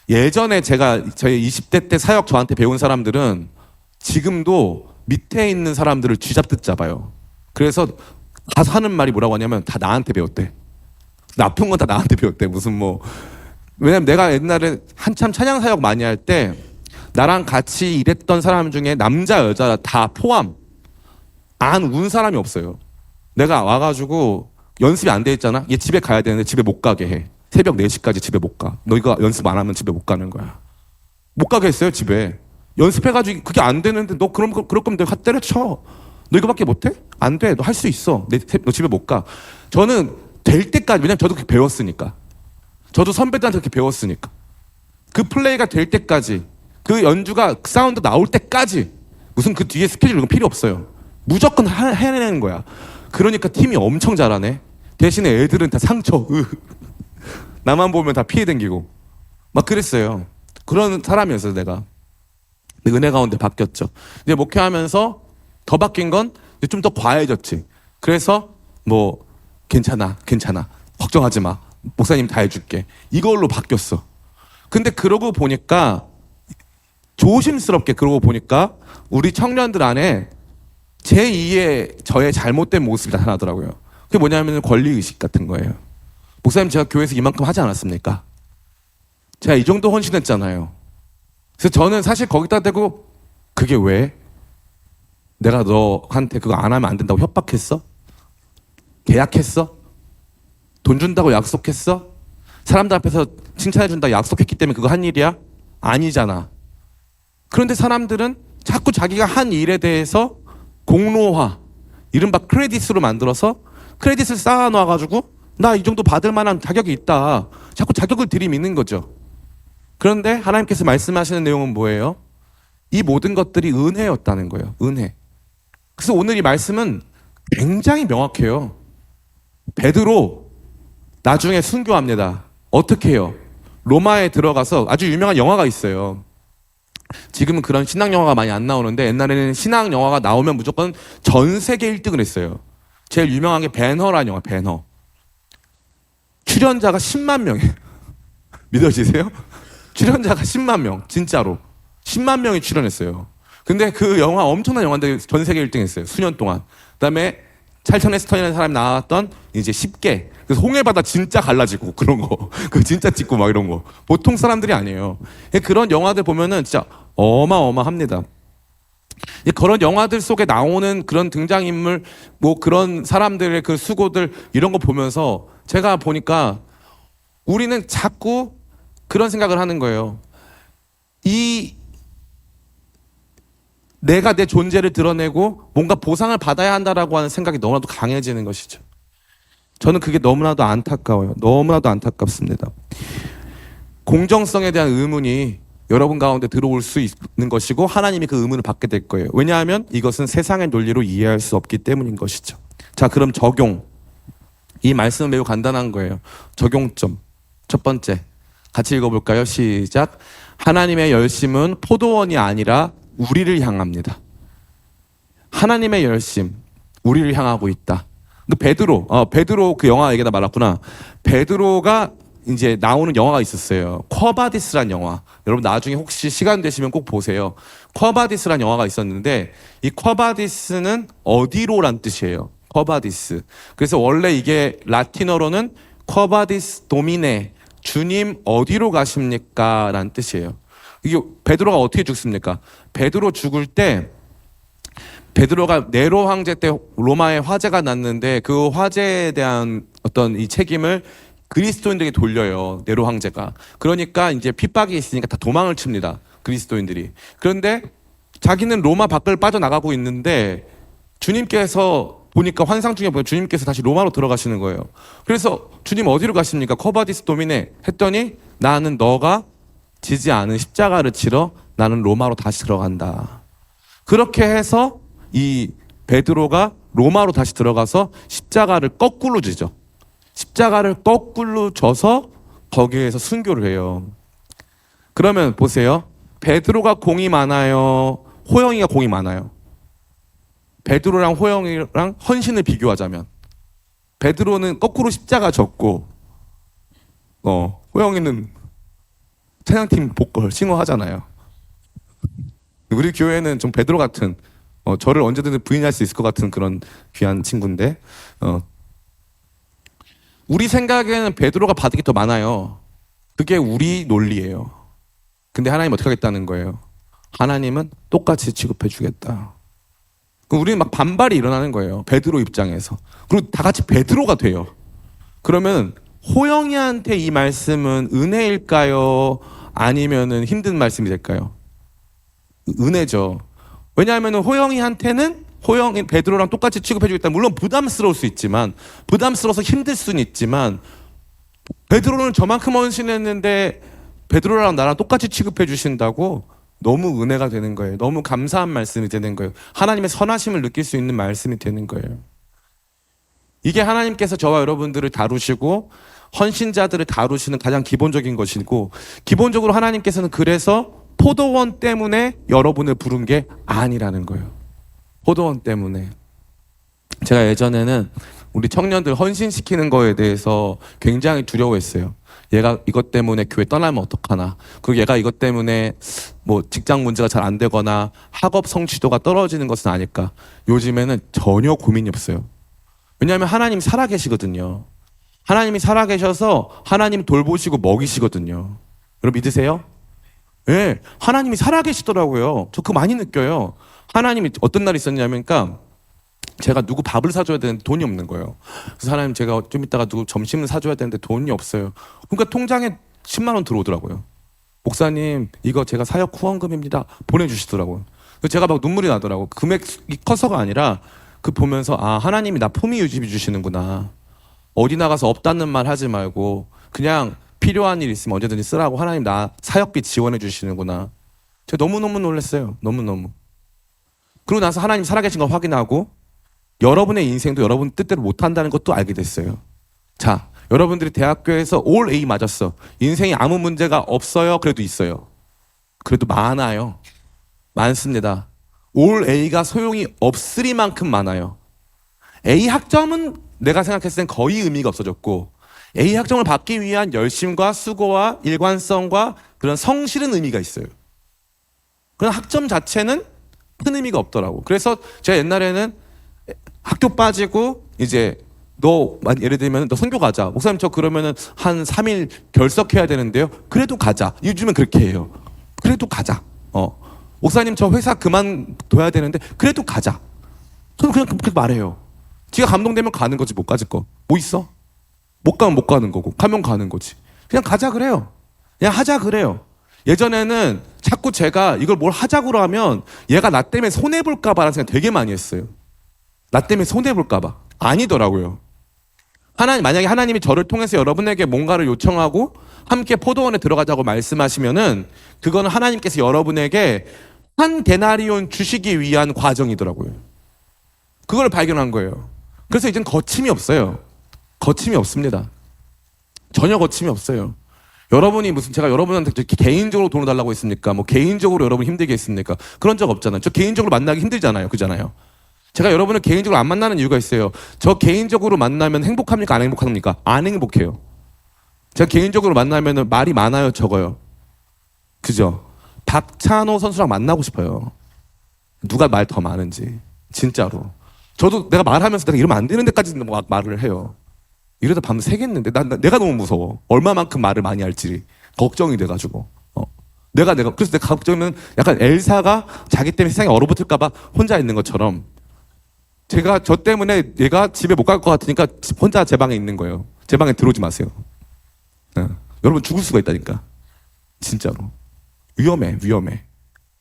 예전에 제가 저희 20대 때 사역 저한테 배운 사람들은 지금도 밑에 있는 사람들을 쥐잡듯 잡아요. 그래서 가서 하는 말이 뭐라고 하냐면 다 나한테 배웠대. 나쁜 건 다 나한테 배웠대. 무슨 뭐. 왜냐면 내가 옛날에 한참 찬양 사역 많이 할 때 나랑 같이 일했던 사람 중에 남자 여자 다 포함 안 운 사람이 없어요. 내가 와가지고 연습이 안 돼 있잖아. 얘 집에 가야 되는데 집에 못 가게 해. 새벽 4시까지 집에 못 가. 너희가 연습 안 하면 집에 못 가는 거야. 못 가게 했어요, 집에. 연습해가지고 그게 안 되는데 너 그럴 거면 내가 때려쳐. 너 이거밖에 못해? 안 돼. 너 할 수 있어. 너 집에 못 가. 저는 될 때까지, 왜냐면 저도 그렇게 배웠으니까. 저도 선배들한테 그렇게 배웠으니까. 그 플레이가 될 때까지, 그 연주가 그 사운드 나올 때까지 무슨 그 뒤에 스케줄 이런 거 필요 없어요. 무조건 해내는 거야. 그러니까 팀이 엄청 잘하네. 대신에 애들은 다 상처. 나만 보면 다 피해 댕기고 막 그랬어요. 그런 사람이었어요, 내가. 근데 은혜 가운데 바뀌었죠. 이제 목회하면서 더 바뀐 건 좀 더 과해졌지. 그래서 뭐 괜찮아 걱정하지 마, 목사님 다 해줄게, 이걸로 바뀌었어. 근데 그러고 보니까 조심스럽게 그러고 보니까 우리 청년들 안에 제2의 저의 잘못된 모습이 나타나더라고요. 그게 뭐냐면 권리의식 같은 거예요. 목사님, 제가 교회에서 이만큼 하지 않았습니까? 제가 이 정도 헌신했잖아요. 그래서 저는 사실 거기다 대고 그게 왜? 내가 너한테 그거 안 하면 안 된다고 협박했어? 계약했어? 돈 준다고 약속했어? 사람들 앞에서 칭찬해 준다고 약속했기 때문에 그거 한 일이야? 아니잖아. 그런데 사람들은 자꾸 자기가 한 일에 대해서 공로화, 이른바 크레딧으로 만들어서 크레딧을 쌓아놔가지고 나 이 정도 받을 만한 자격이 있다. 자꾸 자격을 들이미는 거죠. 그런데 하나님께서 말씀하시는 내용은 뭐예요? 이 모든 것들이 은혜였다는 거예요. 은혜. 그래서 오늘 이 말씀은 굉장히 명확해요. 베드로 나중에 순교합니다. 어떻게 해요? 로마에 들어가서 아주 유명한 영화가 있어요. 지금은 그런 신앙 영화가 많이 안 나오는데 옛날에는 신앙 영화가 나오면 무조건 전 세계 1등을 했어요. 제일 유명한 게 배너라는 영화, 배너. 출연자가 10만 명이에요. 믿어지세요? 출연자가 10만 명, 진짜로. 10만 명이 출연했어요. 근데 그 영화 엄청난 영화인데 전 세계 1등 했어요. 수년 동안. 그 다음에 찰턴 헤스턴이라는 사람이 나왔던 이제 10개. 그래서 홍해바다 진짜 갈라지고 그런 거. 그 진짜 찍고 막 이런 거. 보통 사람들이 아니에요. 그런 영화들 보면은 진짜 어마어마합니다. 그런 영화들 속에 나오는 그런 등장인물, 뭐 그런 사람들의 그 수고들 이런 거 보면서 제가 보니까 우리는 자꾸 그런 생각을 하는 거예요. 내가 내 존재를 드러내고 뭔가 보상을 받아야 한다라고 하는 생각이 너무나도 강해지는 것이죠. 저는 그게 너무나도 안타까워요. 너무나도 안타깝습니다. 공정성에 대한 의문이 여러분 가운데 들어올 수 있는 것이고 하나님이 그 의문을 받게 될 거예요. 왜냐하면 이것은 세상의 논리로 이해할 수 없기 때문인 것이죠. 자, 그럼 적용. 이 말씀은 매우 간단한 거예요. 적용점. 첫 번째. 같이 읽어볼까요? 시작. 하나님의 열심은 포도원이 아니라 우리를 향합니다. 하나님의 열심, 우리를 향하고 있다. 베드로 그 영화 얘기다 말았구나. 베드로가 이제 나오는 영화가 있었어요. 쿼바디스란 영화. 여러분 나중에 혹시 시간 되시면 꼭 보세요. 쿼바디스란 영화가 있었는데 이 쿼바디스는 어디로란 뜻이에요. 쿼바디스. 그래서 원래 이게 라틴어로는 쿼바디스 도미네, 주님 어디로 가십니까? 라는 뜻이에요. 이게 베드로가 어떻게 죽습니까? 베드로 죽을 때 베드로가 네로 황제 때 로마에 화재가 났는데 그 화재에 대한 어떤 이 책임을 그리스도인들에게 돌려요. 네로 황제가. 그러니까 이제 핍박이 있으니까 다 도망을 칩니다. 그리스도인들이. 그런데 자기는 로마 밖을 빠져나가고 있는데 주님께서 보니까 환상 중에 보면 주님께서 다시 로마로 들어가시는 거예요. 그래서 주님 어디로 가십니까? 커바디스 도미네 했더니 나는 너가 지지 않은 십자가를 치러 나는 로마로 다시 들어간다. 그렇게 해서 이 베드로가 로마로 다시 들어가서 십자가를 거꾸로 지죠. 십자가를 거꾸로 져서 거기에서 순교를 해요. 그러면 보세요. 베드로가 공이 많아요? 호영이가 공이 많아요? 베드로랑 호영이랑 헌신을 비교하자면 베드로는 거꾸로 십자가 졌고 호영이는 찬양팀 보컬 싱어하잖아요. 우리 교회는 좀 베드로 같은 저를 언제든 부인할 수 있을 것 같은 그런 귀한 친구인데 우리 생각에는 베드로가 받은 게 더 많아요. 그게 우리 논리예요. 근데 하나님 어떻게 하겠다는 거예요? 하나님은 똑같이 취급해 주겠다. 그럼 우리는 막 반발이 일어나는 거예요. 베드로 입장에서. 그리고 다 같이 베드로가 돼요. 그러면 호영이한테 이 말씀은 은혜일까요? 아니면은 힘든 말씀이 될까요? 은혜죠. 왜냐하면 호영이한테는 베드로랑 똑같이 취급해 주겠다. 물론 부담스러울 수 있지만, 부담스러워서 힘들 수는 있지만, 베드로는 저만큼 헌신했는데 베드로랑 나랑 똑같이 취급해 주신다고 너무 은혜가 되는 거예요. 너무 감사한 말씀이 되는 거예요. 하나님의 선하심을 느낄 수 있는 말씀이 되는 거예요. 이게 하나님께서 저와 여러분들을 다루시고 헌신자들을 다루시는 가장 기본적인 것이고, 기본적으로 하나님께서는 그래서 포도원 때문에 여러분을 부른 게 아니라는 거예요. 포도원 때문에. 제가 예전에는 우리 청년들 헌신시키는 거에 대해서 굉장히 두려워했어요. 얘가 이것 때문에 교회 떠나면 어떡하나. 그리고 얘가 이것 때문에 뭐 직장 문제가 잘 안 되거나 학업 성취도가 떨어지는 것은 아닐까. 요즘에는 전혀 고민이 없어요. 왜냐하면 하나님이 살아계시거든요. 하나님이 살아계셔서 하나님 돌보시고 먹이시거든요. 여러분 믿으세요? 네, 하나님이 살아계시더라고요. 저 그거 많이 느껴요. 하나님이 어떤 날이 있었냐면, 그러니까 제가 누구 밥을 사줘야 되는데 돈이 없는 거예요. 그래서 하나님 제가 좀 이따가 누구 점심을 사줘야 되는데 돈이 없어요. 그러니까 통장에 10만 원 들어오더라고요. 목사님 이거 제가 사역 후원금입니다. 보내주시더라고요. 그래서 제가 막 눈물이 나더라고요. 금액이 커서가 아니라 그 보면서 하나님이 나 품위 유지해 주시는구나. 어디 나가서 없다는 말 하지 말고 그냥 필요한 일 있으면 언제든지 쓰라고 하나님 나 사역비 지원해 주시는구나. 제가 너무너무 놀랐어요. 너무너무. 그러고 나서 하나님 살아계신 걸 확인하고 여러분의 인생도 여러분 뜻대로 못한다는 것도 알게 됐어요. 자, 여러분들이 대학교에서 올 A 맞았어. 인생에 아무 문제가 없어요? 그래도 있어요. 그래도 많아요. 많습니다. 올 A가 소용이 없으리만큼 많아요. A 학점은 내가 생각했을 땐 거의 의미가 없어졌고, A 학점을 받기 위한 열심과 수고와 일관성과 그런 성실은 의미가 있어요. 그런 학점 자체는 큰 의미가 없더라고. 그래서 제가 옛날에는 학교 빠지고 이제 너 예를 들면 너 선교 가자. 목사님 저 그러면은 한 3일 결석해야 되는데요. 그래도 가자. 요즘은 그렇게 해요. 그래도 가자. 목사님 저 회사 그만둬야 되는데 그래도 가자. 저는 그냥 그렇게 말해요. 지가 감동되면 가는 거지 못 가질 거. 뭐 있어? 못 가면 못 가는 거고 가면 가는 거지. 그냥 가자 그래요. 그냥 하자 그래요. 예전에는 자꾸 제가 이걸 뭘 하자고 하면 얘가 나 때문에 손해볼까 봐라는 생각 되게 많이 했어요. 나 때문에 손해볼까 봐. 아니더라고요. 만약에 하나님이 저를 통해서 여러분에게 뭔가를 요청하고 함께 포도원에 들어가자고 말씀하시면은 그거는 하나님께서 여러분에게 한 데나리온 주시기 위한 과정이더라고요. 그걸 발견한 거예요. 그래서 이제는 거침이 없어요. 거침이 없습니다. 전혀 거침이 없어요. 여러분이 제가 여러분한테 개인적으로 돈을 달라고 했습니까? 뭐 개인적으로 여러분 힘들게 했습니까? 그런 적 없잖아요. 저 개인적으로 만나기 힘들잖아요. 그잖아요. 제가 여러분을 개인적으로 안 만나는 이유가 있어요. 저 개인적으로 만나면 행복합니까? 안 행복합니까? 안 행복해요. 제가 개인적으로 만나면 말이 많아요? 적어요? 그죠? 박찬호 선수랑 만나고 싶어요. 누가 말 더 많은지. 진짜로. 저도 내가 말하면서 내가 이러면 안 되는 데까지 막 말을 해요. 이러다 밤 새겠는데 내가 너무 무서워. 얼마만큼 말을 많이 할지 걱정이 돼가지고. 그래서 내가 걱정은 약간 엘사가 자기 때문에 세상에 얼어붙을까봐 혼자 있는 것처럼 저 때문에 얘가 집에 못 갈 것 같으니까 혼자 제 방에 있는 거예요. 제 방에 들어오지 마세요. 여러분 죽을 수가 있다니까. 진짜로. 위험해.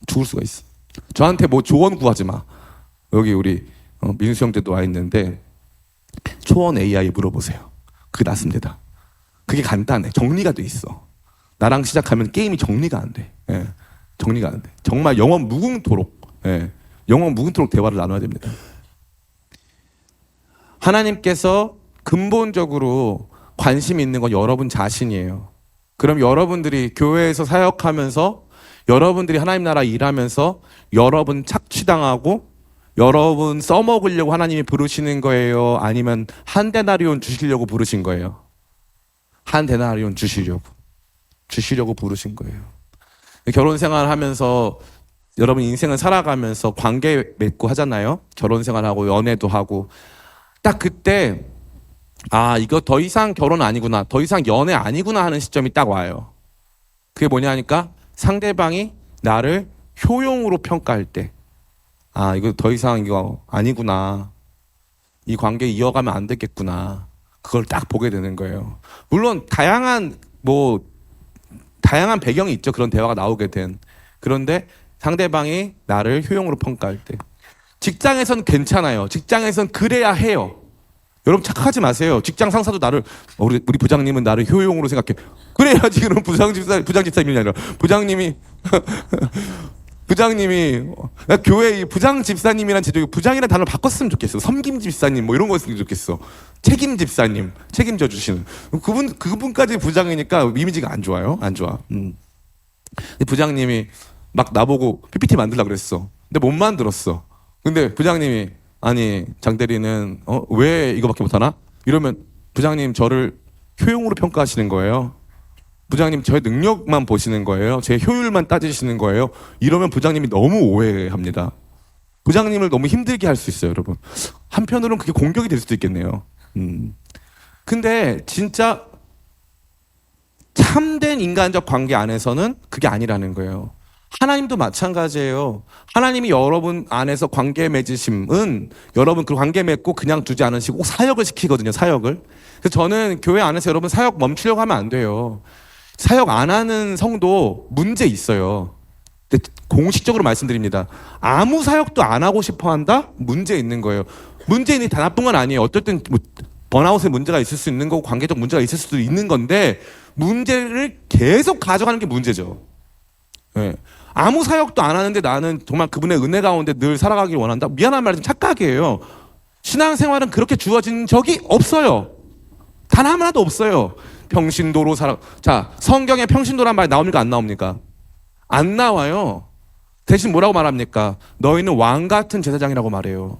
죽을 수가 있어. 저한테 뭐 조언 구하지 마. 여기 우리 민수 형제도 와 있는데 초원 AI 물어보세요. 그게 낫습니다. 그게 간단해. 정리가 돼 있어. 나랑 시작하면 게임이 정리가 안 돼. 예, 정리가 안 돼. 정말 영원 무궁토록, 예, 영원 무궁토록 대화를 나눠야 됩니다. 하나님께서 근본적으로 관심 있는 건 여러분 자신이에요. 그럼 여러분들이 교회에서 사역하면서 여러분들이 하나님 나라 일하면서 여러분 착취당하고 여러분 써먹으려고 하나님이 부르시는 거예요? 아니면 한 데나리온 주시려고 부르신 거예요? 한 데나리온 주시려고 부르신 거예요. 결혼 생활 하면서 여러분 인생을 살아가면서 관계 맺고 하잖아요. 결혼 생활하고 연애도 하고 딱 그때 아 이거 더 이상 결혼 아니구나, 더 이상 연애 아니구나 하는 시점이 딱 와요. 그게 뭐냐 하니까 상대방이 나를 효용으로 평가할 때 아 이거 더 이상 이거 아니구나, 이 관계 이어가면 안 되겠구나, 그걸 딱 보게 되는 거예요. 물론 다양한 배경이 있죠. 그런 대화가 나오게 된. 그런데 상대방이 나를 효용으로 평가할 때 직장에선 괜찮아요. 직장에선 그래야 해요. 여러분 착각하지 마세요. 직장 상사도 나를 우리 부장님은 나를 효용으로 생각해. 그래야지. 그럼 부장 집사님이 아니라 부장님이 나 교회 부장 집사님이란 제도에 부장이라는 단어를 바꿨으면 좋겠어. 섬김 집사님 뭐 이런 거 쓰면 좋겠어. 책임 집사님, 책임져 주시는 그분까지 부장이니까 이미지가 안 좋아요. 안 좋아. 부장님이 막 나보고 PPT 만들려고 그랬어. 근데 못 만들었어. 근데 부장님이 아니 장 대리는 왜 이거밖에 못하나? 이러면 부장님 저를 효용으로 평가하시는 거예요. 부장님 저의 능력만 보시는 거예요. 제 효율만 따지시는 거예요. 이러면 부장님이 너무 오해합니다. 부장님을 너무 힘들게 할 수 있어요, 여러분. 한편으로는 그게 공격이 될 수도 있겠네요. 근데 진짜 참된 인간적 관계 안에서는 그게 아니라는 거예요. 하나님도 마찬가지예요. 하나님이 여러분 안에서 관계 맺으심은 여러분 그 관계 맺고 그냥 두지 않으시고 꼭 사역을 시키거든요. 사역을. 그래서 저는 교회 안에서 여러분 사역 멈추려고 하면 안 돼요. 사역 안 하는 성도 문제 있어요. 근데 공식적으로 말씀드립니다. 아무 사역도 안 하고 싶어 한다? 문제 있는 거예요. 문제는 다 나쁜 건 아니에요. 어떨 땐 번아웃에 문제가 있을 수 있는 거고 관계적 문제가 있을 수도 있는 건데 문제를 계속 가져가는 게 문제죠. 네. 아무 사역도 안 하는데 나는 정말 그분의 은혜 가운데 늘 살아가길 원한다? 미안한 말이지만 착각이에요. 신앙생활은 그렇게 주어진 적이 없어요. 단 하나도 없어요. 평신도로 살아. 자, 성경에 평신도란 말 나옵니까? 안 나옵니까? 안 나와요. 대신 뭐라고 말합니까? 너희는 왕 같은 제사장이라고 말해요.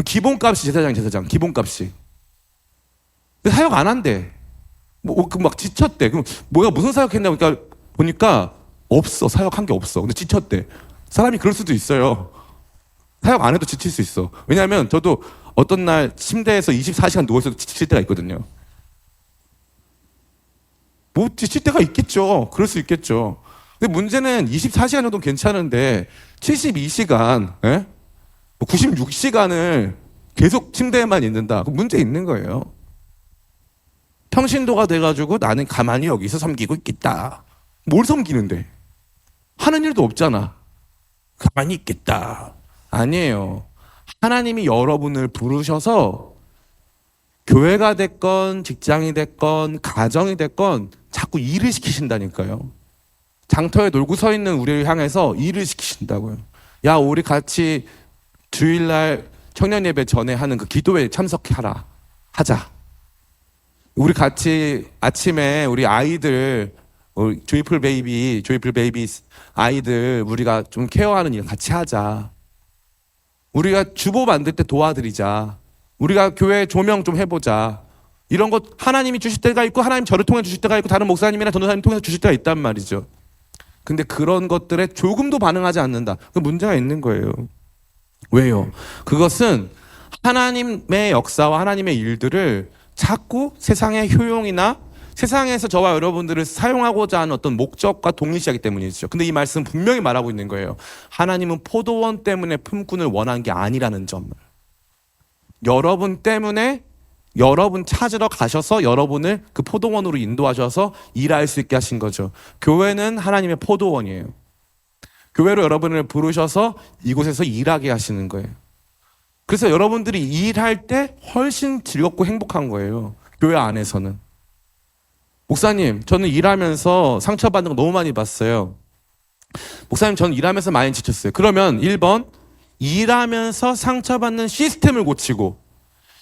기본값이 제사장. 기본값이. 근데 사역 안 한대. 막 지쳤대. 그럼 뭐야 무슨 사역했냐? 그러니까 보니까 없어. 사역한 게 없어. 근데 지쳤대. 사람이 그럴 수도 있어요. 사역 안 해도 지칠 수 있어. 왜냐하면 저도 어떤 날 침대에서 24시간 누워있어도 지칠 때가 있거든요. 뭐 지칠 때가 있겠죠. 그럴 수 있겠죠. 근데 문제는 24시간 정도 괜찮은데 72시간, 96시간을 계속 침대에만 있는다. 그 문제 있는 거예요. 평신도가 돼가지고 나는 가만히 여기서 섬기고 있겠다. 뭘 섬기는데? 하는 일도 없잖아. 가만히 있겠다. 아니에요. 하나님이 여러분을 부르셔서 교회가 됐건 직장이 됐건 가정이 됐건 자꾸 일을 시키신다니까요. 장터에 놀고 서 있는 우리를 향해서 일을 시키신다고요. 야, 우리 같이 주일날 청년 예배 전에 하는 그 기도회에 참석하라. 하자. 우리 같이 아침에 우리 아이들 조이풀 베이비 아이들 우리가 좀 케어하는 일 같이 하자. 우리가 주보 만들 때 도와드리자. 우리가 교회 조명 좀 해보자. 이런 것 하나님이 주실 때가 있고 하나님 저를 통해 주실 때가 있고 다른 목사님이나 전도사님 통해서 주실 때가 있단 말이죠. 근데 그런 것들에 조금도 반응하지 않는다. 그 문제가 있는 거예요. 왜요? 그것은 하나님의 역사와 하나님의 일들을 자꾸 세상의 효용이나 세상에서 저와 여러분들을 사용하고자 하는 어떤 목적과 동일시하기 때문이죠. 근데 이 말씀은 분명히 말하고 있는 거예요. 하나님은 포도원 때문에 품꾼을 원한 게 아니라는 점을. 여러분 때문에 여러분 찾으러 가셔서 여러분을 그 포도원으로 인도하셔서 일할 수 있게 하신 거죠. 교회는 하나님의 포도원이에요. 교회로 여러분을 부르셔서 이곳에서 일하게 하시는 거예요. 그래서 여러분들이 일할 때 훨씬 즐겁고 행복한 거예요. 교회 안에서는. 목사님, 저는 일하면서 상처받는 거 너무 많이 봤어요. 목사님, 저는 일하면서 많이 지쳤어요. 그러면 1번, 일하면서 상처받는 시스템을 고치고,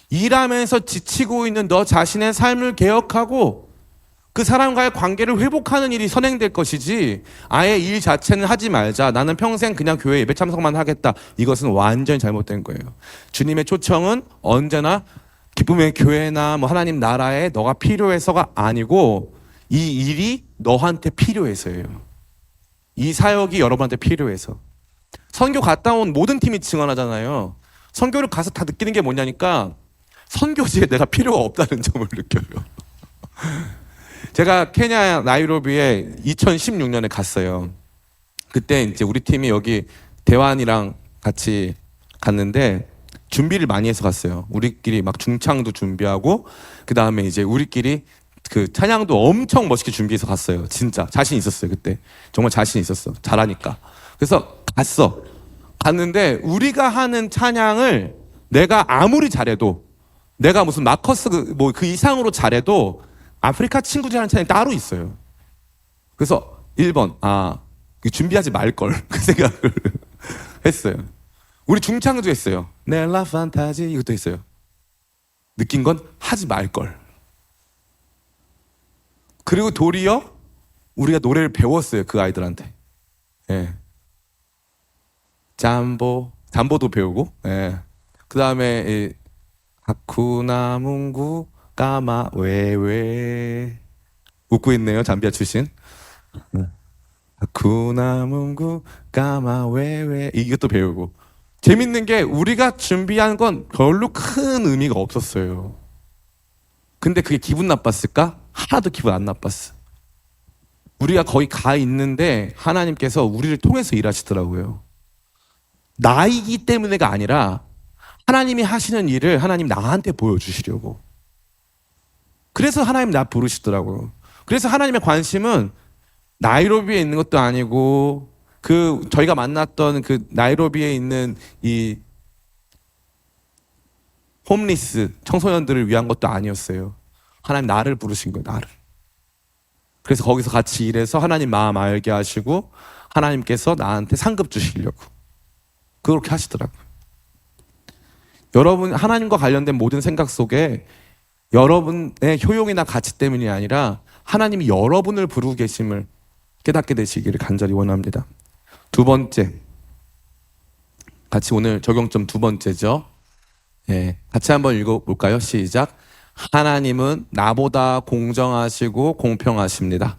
일하면서 지치고 있는 너 자신의 삶을 개혁하고, 그 사람과의 관계를 회복하는 일이 선행될 것이지, 아예 일 자체는 하지 말자. 나는 평생 그냥 교회 예배 참석만 하겠다. 이것은 완전히 잘못된 거예요. 주님의 초청은 언제나 기쁨의 교회나 뭐 하나님 나라에 너가 필요해서가 아니고, 이 일이 너한테 필요해서예요. 이 사역이 여러분한테 필요해서. 선교 갔다 온 모든 팀이 증언하잖아요. 선교를 가서 다 느끼는 게 뭐냐니까 선교지에 내가 필요가 없다는 점을 느껴요. 제가 케냐 나이로비에 2016년에 갔어요. 그때 이제 우리 팀이 여기 대환이랑 같이 갔는데 준비를 많이 해서 갔어요. 우리끼리 막 중창도 준비하고 그 다음에 이제 우리끼리 그 찬양도 엄청 멋있게 준비해서 갔어요. 진짜 자신 있었어요. 그때 정말 자신 있었어. 잘하니까. 그래서 갔는데 우리가 하는 찬양을 내가 아무리 잘해도, 내가 무슨 마커스 뭐 그 이상으로 잘해도 아프리카 친구들이 하는 찬양이 따로 있어요. 그래서 1번 준비하지 말걸 그 생각을 했어요. 우리 중창도 했어요. 넬라 판타지 이것도 했어요. 느낀 건 하지 말걸. 그리고 도리어 우리가 노래를 배웠어요. 그 아이들한테. 예. 잠보도 배우고. 예. 그 다음에 하쿠나 문구 까마 왜왜 웃고 있네요. 잠비아 출신. 하쿠나 문구 까마 왜왜 이것도 배우고. 재밌는 게 우리가 준비한 건 별로 큰 의미가 없었어요. 근데 그게 기분 나빴을까? 하나도 기분 안 나빴어. 우리가 거기 가 있는데 하나님께서 우리를 통해서 일하시더라고요. 나이기 때문에가 아니라 하나님이 하시는 일을 하나님 나한테 보여주시려고. 그래서 하나님 나 부르시더라고요. 그래서 하나님의 관심은 나이로비에 있는 것도 아니고 저희가 만났던 그 나이로비에 있는 이 홈리스 청소년들을 위한 것도 아니었어요. 하나님 나를 부르신 거예요. 나를. 그래서 거기서 같이 일해서 하나님 마음 알게 하시고 하나님께서 나한테 상급 주시려고 그렇게 하시더라고요. 여러분 하나님과 관련된 모든 생각 속에 여러분의 효용이나 가치 때문이 아니라 하나님이 여러분을 부르고 계심을 깨닫게 되시기를 간절히 원합니다. 두 번째, 같이 오늘 적용점 두 번째죠. 예, 같이 한번 읽어볼까요? 시작. 하나님은 나보다 공정하시고 공평하십니다.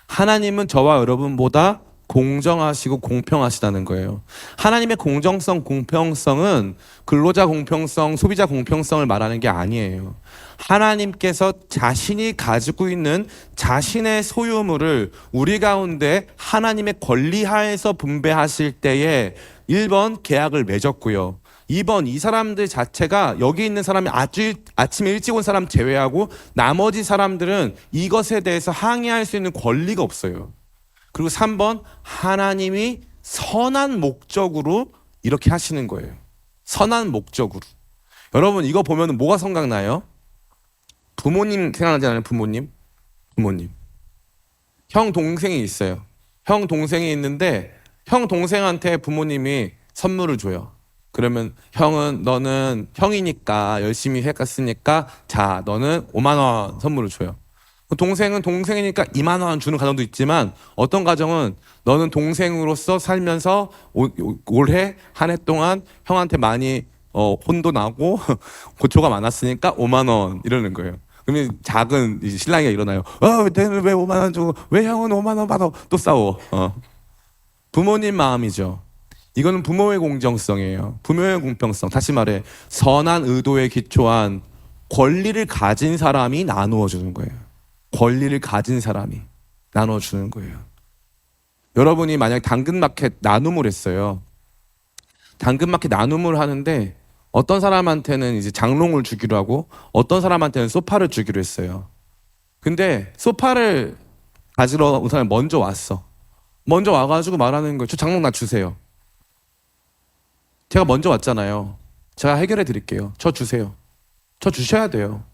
하나님은 저와 여러분보다 공정하시고 공평하시다는 거예요. 하나님의 공정성, 공평성은 근로자 공평성, 소비자 공평성을 말하는 게 아니에요. 하나님께서 자신이 가지고 있는 자신의 소유물을 우리 가운데 하나님의 권리 하에서 분배하실 때에 1번 계약을 맺었고요. 2번 이 사람들 자체가 여기 있는 사람이 아침에 일찍 온 사람 제외하고 나머지 사람들은 이것에 대해서 항의할 수 있는 권리가 없어요. 그리고 3번 하나님이 선한 목적으로 이렇게 하시는 거예요. 선한 목적으로. 여러분 이거 보면 뭐가 생각나요? 부모님 생각나지 않아요? 부모님. 형 동생이 있어요. 형 동생이 있는데 형 동생한테 부모님이 선물을 줘요. 그러면 너는 형이니까 열심히 해갔으니까 자 너는 5만 원 선물을 줘요. 동생은 동생이니까 2만 원 주는 가정도 있지만 어떤 가정은 너는 동생으로서 살면서 올해 한 해 동안 형한테 많이 혼도 나고 고초가 많았으니까 5만 원 이러는 거예요. 그러면 작은 신랑이가 일어나요. 너는 왜 5만 원 주고 왜 형은 5만 원 받아? 또 싸워. 부모님 마음이죠. 이거는 부모의 공정성이에요. 부모의 공평성. 다시 말해 선한 의도에 기초한 권리를 가진 사람이 나누어 주는 거예요. 권리를 가진 사람이 나누어 주는 거예요. 여러분이 만약 당근마켓 나눔을 했어요. 당근마켓 나눔을 하는데 어떤 사람한테는 이제 장롱을 주기로 하고 어떤 사람한테는 소파를 주기로 했어요. 근데 소파를 가지러 온 사람이 먼저 왔어. 먼저 와가지고 말하는 거예요. 저 장롱 나 주세요. 제가 먼저 왔잖아요. 제가 해결해 드릴게요. 저 주세요. 저 주셔야 돼요.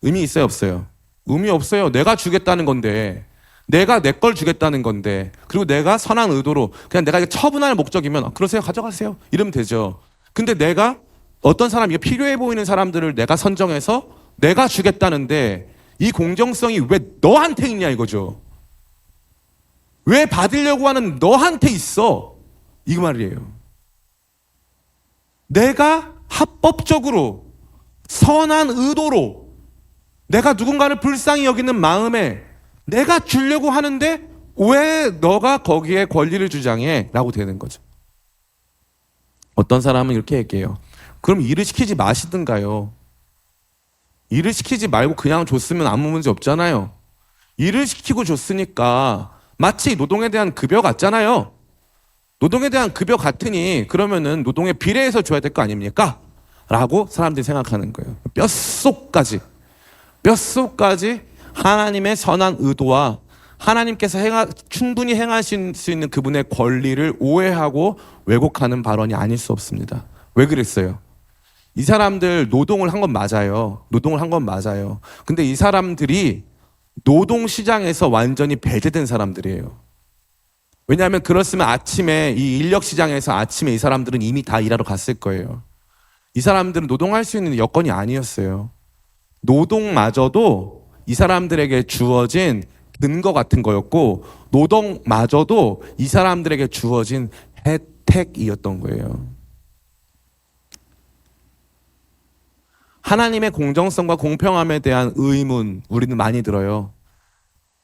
의미 있어요, 없어요? 의미 없어요. 내가 주겠다는 건데, 내가 내 걸 주겠다는 건데, 그리고 내가 선한 의도로 그냥 내가 이게 처분할 목적이면 그러세요, 가져가세요 이러면 되죠. 근데 내가 어떤 사람, 이게 필요해 보이는 사람들을 내가 선정해서 내가 주겠다는데 이 공정성이 왜 너한테 있냐 이거죠. 왜 받으려고 하는 너한테 있어? 이 말이에요. 내가 합법적으로 선한 의도로 내가 누군가를 불쌍히 여기는 마음에 내가 주려고 하는데 왜 너가 거기에 권리를 주장해? 라고 되는 거죠. 어떤 사람은 이렇게 얘기해요. 그럼 일을 시키지 마시든가요. 일을 시키지 말고 그냥 줬으면 아무 문제 없잖아요. 일을 시키고 줬으니까 마치 노동에 대한 급여 같잖아요. 노동에 대한 급여 같으니 그러면은 노동에 비례해서 줘야 될 거 아닙니까? 라고 사람들이 생각하는 거예요. 뼛속까지 하나님의 선한 의도와 하나님께서 충분히 행하실 수 있는 그분의 권리를 오해하고 왜곡하는 발언이 아닐 수 없습니다. 왜 그랬어요? 이 사람들 노동을 한 건 맞아요. 노동을 한 건 맞아요. 근데 이 사람들이 노동시장에서 완전히 배제된 사람들이에요. 왜냐하면 그렇으면 아침에 이 인력시장에서 아침에 이 사람들은 이미 다 일하러 갔을 거예요. 이 사람들은 노동할 수 있는 여건이 아니었어요. 노동마저도 이 사람들에게 주어진 근거 같은 거였고, 노동마저도 이 사람들에게 주어진 혜택이었던 거예요. 하나님의 공정성과 공평함에 대한 의문 우리는 많이 들어요.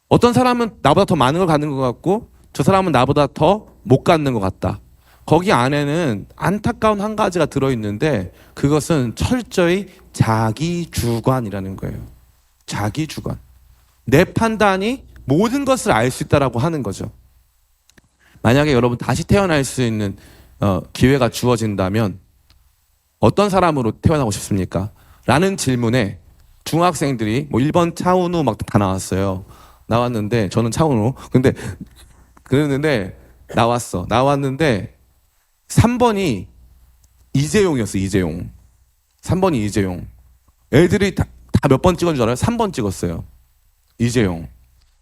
어떤 사람은 나보다 더 많은 걸 갖는 것 같고 저 사람은 나보다 더 못 갖는 것 같다. 거기 안에는 안타까운 한 가지가 들어있는데 그것은 철저히 자기 주관이라는 거예요. 자기 주관. 내 판단이 모든 것을 알 수 있다라고 하는 거죠. 만약에 여러분 다시 태어날 수 있는 기회가 주어진다면 어떤 사람으로 태어나고 싶습니까? 라는 질문에 중학생들이 뭐 1번 차은우 막 다 나왔어요. 나왔는데 저는 차은우. 근데 그랬는데 나왔는데 3번이 이재용이었어. 이재용. 3번이 이재용. 애들이 다 몇 번 찍은 줄 알아요? 3번 찍었어요. 이재용.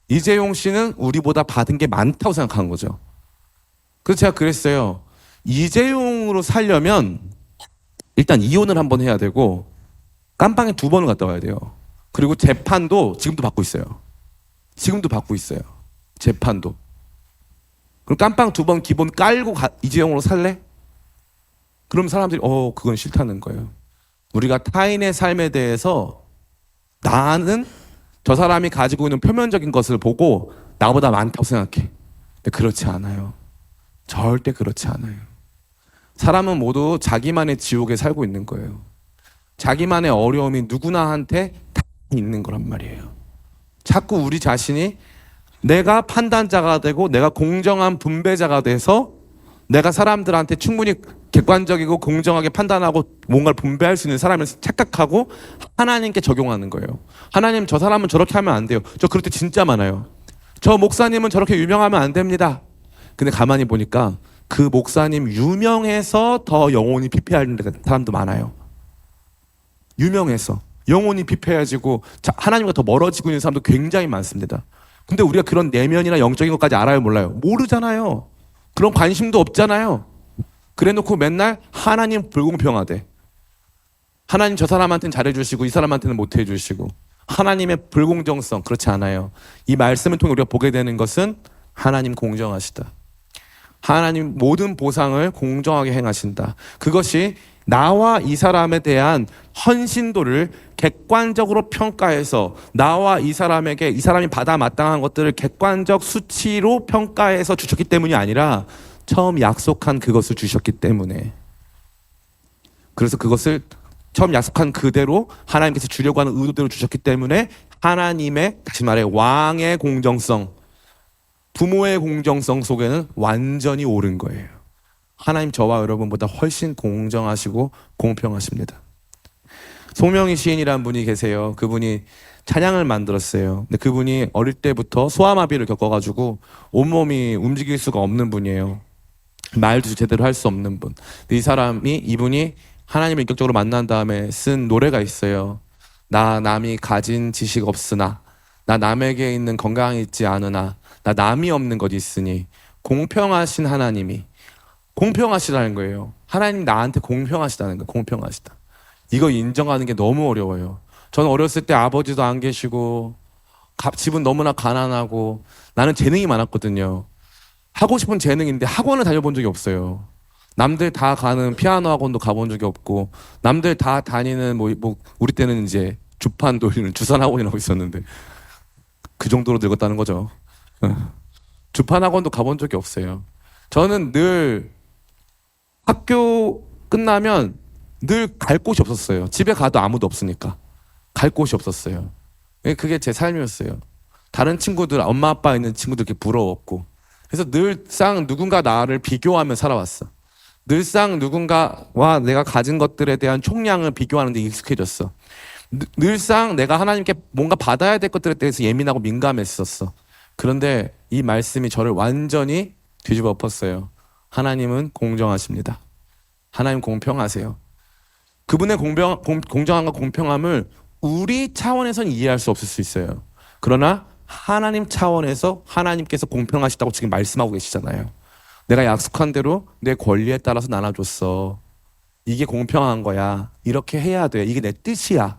이재용 씨는 우리보다 받은 게 많다고 생각한 거죠. 그래서 제가 그랬어요. 이재용으로 살려면 일단 이혼을 한번 해야 되고 깜빵에 2번을 갔다 와야 돼요. 그리고 재판도 지금도 받고 있어요. 지금도 받고 있어요. 재판도. 그럼 깜빵 2번 기본 깔고 이재용으로 살래? 그럼 사람들이 그건 싫다는 거예요. 우리가 타인의 삶에 대해서 나는 저 사람이 가지고 있는 표면적인 것을 보고 나보다 많다고 생각해. 근데 그렇지 않아요. 절대 그렇지 않아요. 사람은 모두 자기만의 지옥에 살고 있는 거예요. 자기만의 어려움이 누구나한테 다 있는 거란 말이에요. 자꾸 우리 자신이 내가 판단자가 되고 내가 공정한 분배자가 돼서 내가 사람들한테 충분히 객관적이고 공정하게 판단하고 뭔가를 분배할 수 있는 사람을 착각하고 하나님께 적용하는 거예요. 하나님, 저 사람은 저렇게 하면 안 돼요. 저 그럴 때 진짜 많아요. 저 목사님은 저렇게 유명하면 안 됩니다. 근데 가만히 보니까 그 목사님 유명해서 더 영혼이 피폐하는 사람도 많아요. 유명해서 영혼이 피폐해지고 하나님과 더 멀어지고 있는 사람도 굉장히 많습니다. 근데 우리가 그런 내면이나 영적인 것까지 알아요, 몰라요? 모르잖아요. 그런 관심도 없잖아요. 그래놓고 맨날 하나님 불공평하대. 하나님 저 사람한테는 잘해주시고 이 사람한테는 못해주시고 하나님의 불공정성, 그렇지 않아요. 이 말씀을 통해 우리가 보게 되는 것은 하나님 공정하시다. 하나님 모든 보상을 공정하게 행하신다. 그것이 나와 이 사람에 대한 헌신도를 객관적으로 평가해서 나와 이 사람에게 이 사람이 받아 마땅한 것들을 객관적 수치로 평가해서 주셨기 때문이 아니라 처음 약속한 그것을 주셨기 때문에, 그래서 그것을 처음 약속한 그대로 하나님께서 주려고 하는 의도대로 주셨기 때문에 하나님의, 다시 말해 왕의 공정성, 부모의 공정성 속에는 완전히 옳은 거예요. 하나님 저와 여러분보다 훨씬 공정하시고 공평하십니다. 송명희 시인이라는 분이 계세요. 그분이 찬양을 만들었어요. 근데 그분이 어릴 때부터 소아마비를 겪어가지고 온몸이 움직일 수가 없는 분이에요. 말도 제대로 할 수 없는 분. 근데 이분이 하나님을 인격적으로 만난 다음에 쓴 노래가 있어요. 나 남이 가진 지식 없으나 나 남에게 있는 건강이 있지 않으나 나 남이 없는 것 있으니 공평하신 하나님이 공평하시다는 거예요. 하나님 나한테 공평하시다는 거예요. 공평하시다. 이거 인정하는 게 너무 어려워요. 저는 어렸을 때 아버지도 안 계시고 집은 너무나 가난하고 나는 재능이 많았거든요. 하고 싶은 재능인데 학원을 다녀본 적이 없어요. 남들 다 가는 피아노 학원도 가본 적이 없고 남들 다 다니는 뭐 우리 때는 이제 주판 돌리는 주산 학원이라고 있었는데 그 정도로 늙었다는 거죠. 주판 학원도 가본 적이 없어요. 저는 늘 학교 끝나면 늘 갈 곳이 없었어요. 집에 가도 아무도 없으니까 갈 곳이 없었어요. 그게 제 삶이었어요. 다른 친구들, 엄마 아빠 있는 친구들 이렇게 부러웠고, 그래서 늘상 누군가 나를 비교하며 살아왔어. 늘상 누군가와 내가 가진 것들에 대한 총량을 비교하는 데 익숙해졌어. 늘상 내가 하나님께 뭔가 받아야 될 것들에 대해서 예민하고 민감했었어. 그런데 이 말씀이 저를 완전히 뒤집어 엎었어요. 하나님은 공정하십니다. 하나님 공평하세요. 그분의 공정함과 공평함을 우리 차원에서는 이해할 수 없을 수 있어요. 그러나 하나님 차원에서 하나님께서 공평하시다고 지금 말씀하고 계시잖아요. 내가 약속한 대로 내 권리에 따라서 나눠줬어. 이게 공평한 거야. 이렇게 해야 돼. 이게 내 뜻이야.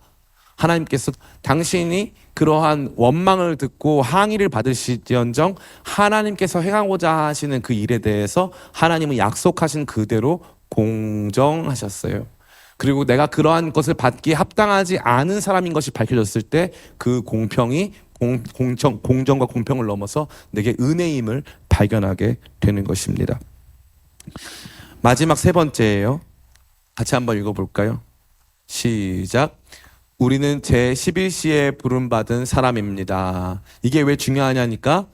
하나님께서 당신이 그러한 원망을 듣고 항의를 받으시지언정 하나님께서 행하고자 하시는 그 일에 대해서 하나님은 약속하신 그대로 공정하셨어요. 그리고 내가 그러한 것을 받기에 합당하지 않은 사람인 것이 밝혀졌을 때 그 공평이 공정과 공평을 넘어서 내게 은혜임을 발견하게 되는 것입니다. 마지막 세 번째예요. 같이 한번 읽어볼까요? 시작. 우리는 제11시에 부름받은 사람입니다. 이게 왜 중요하냐니까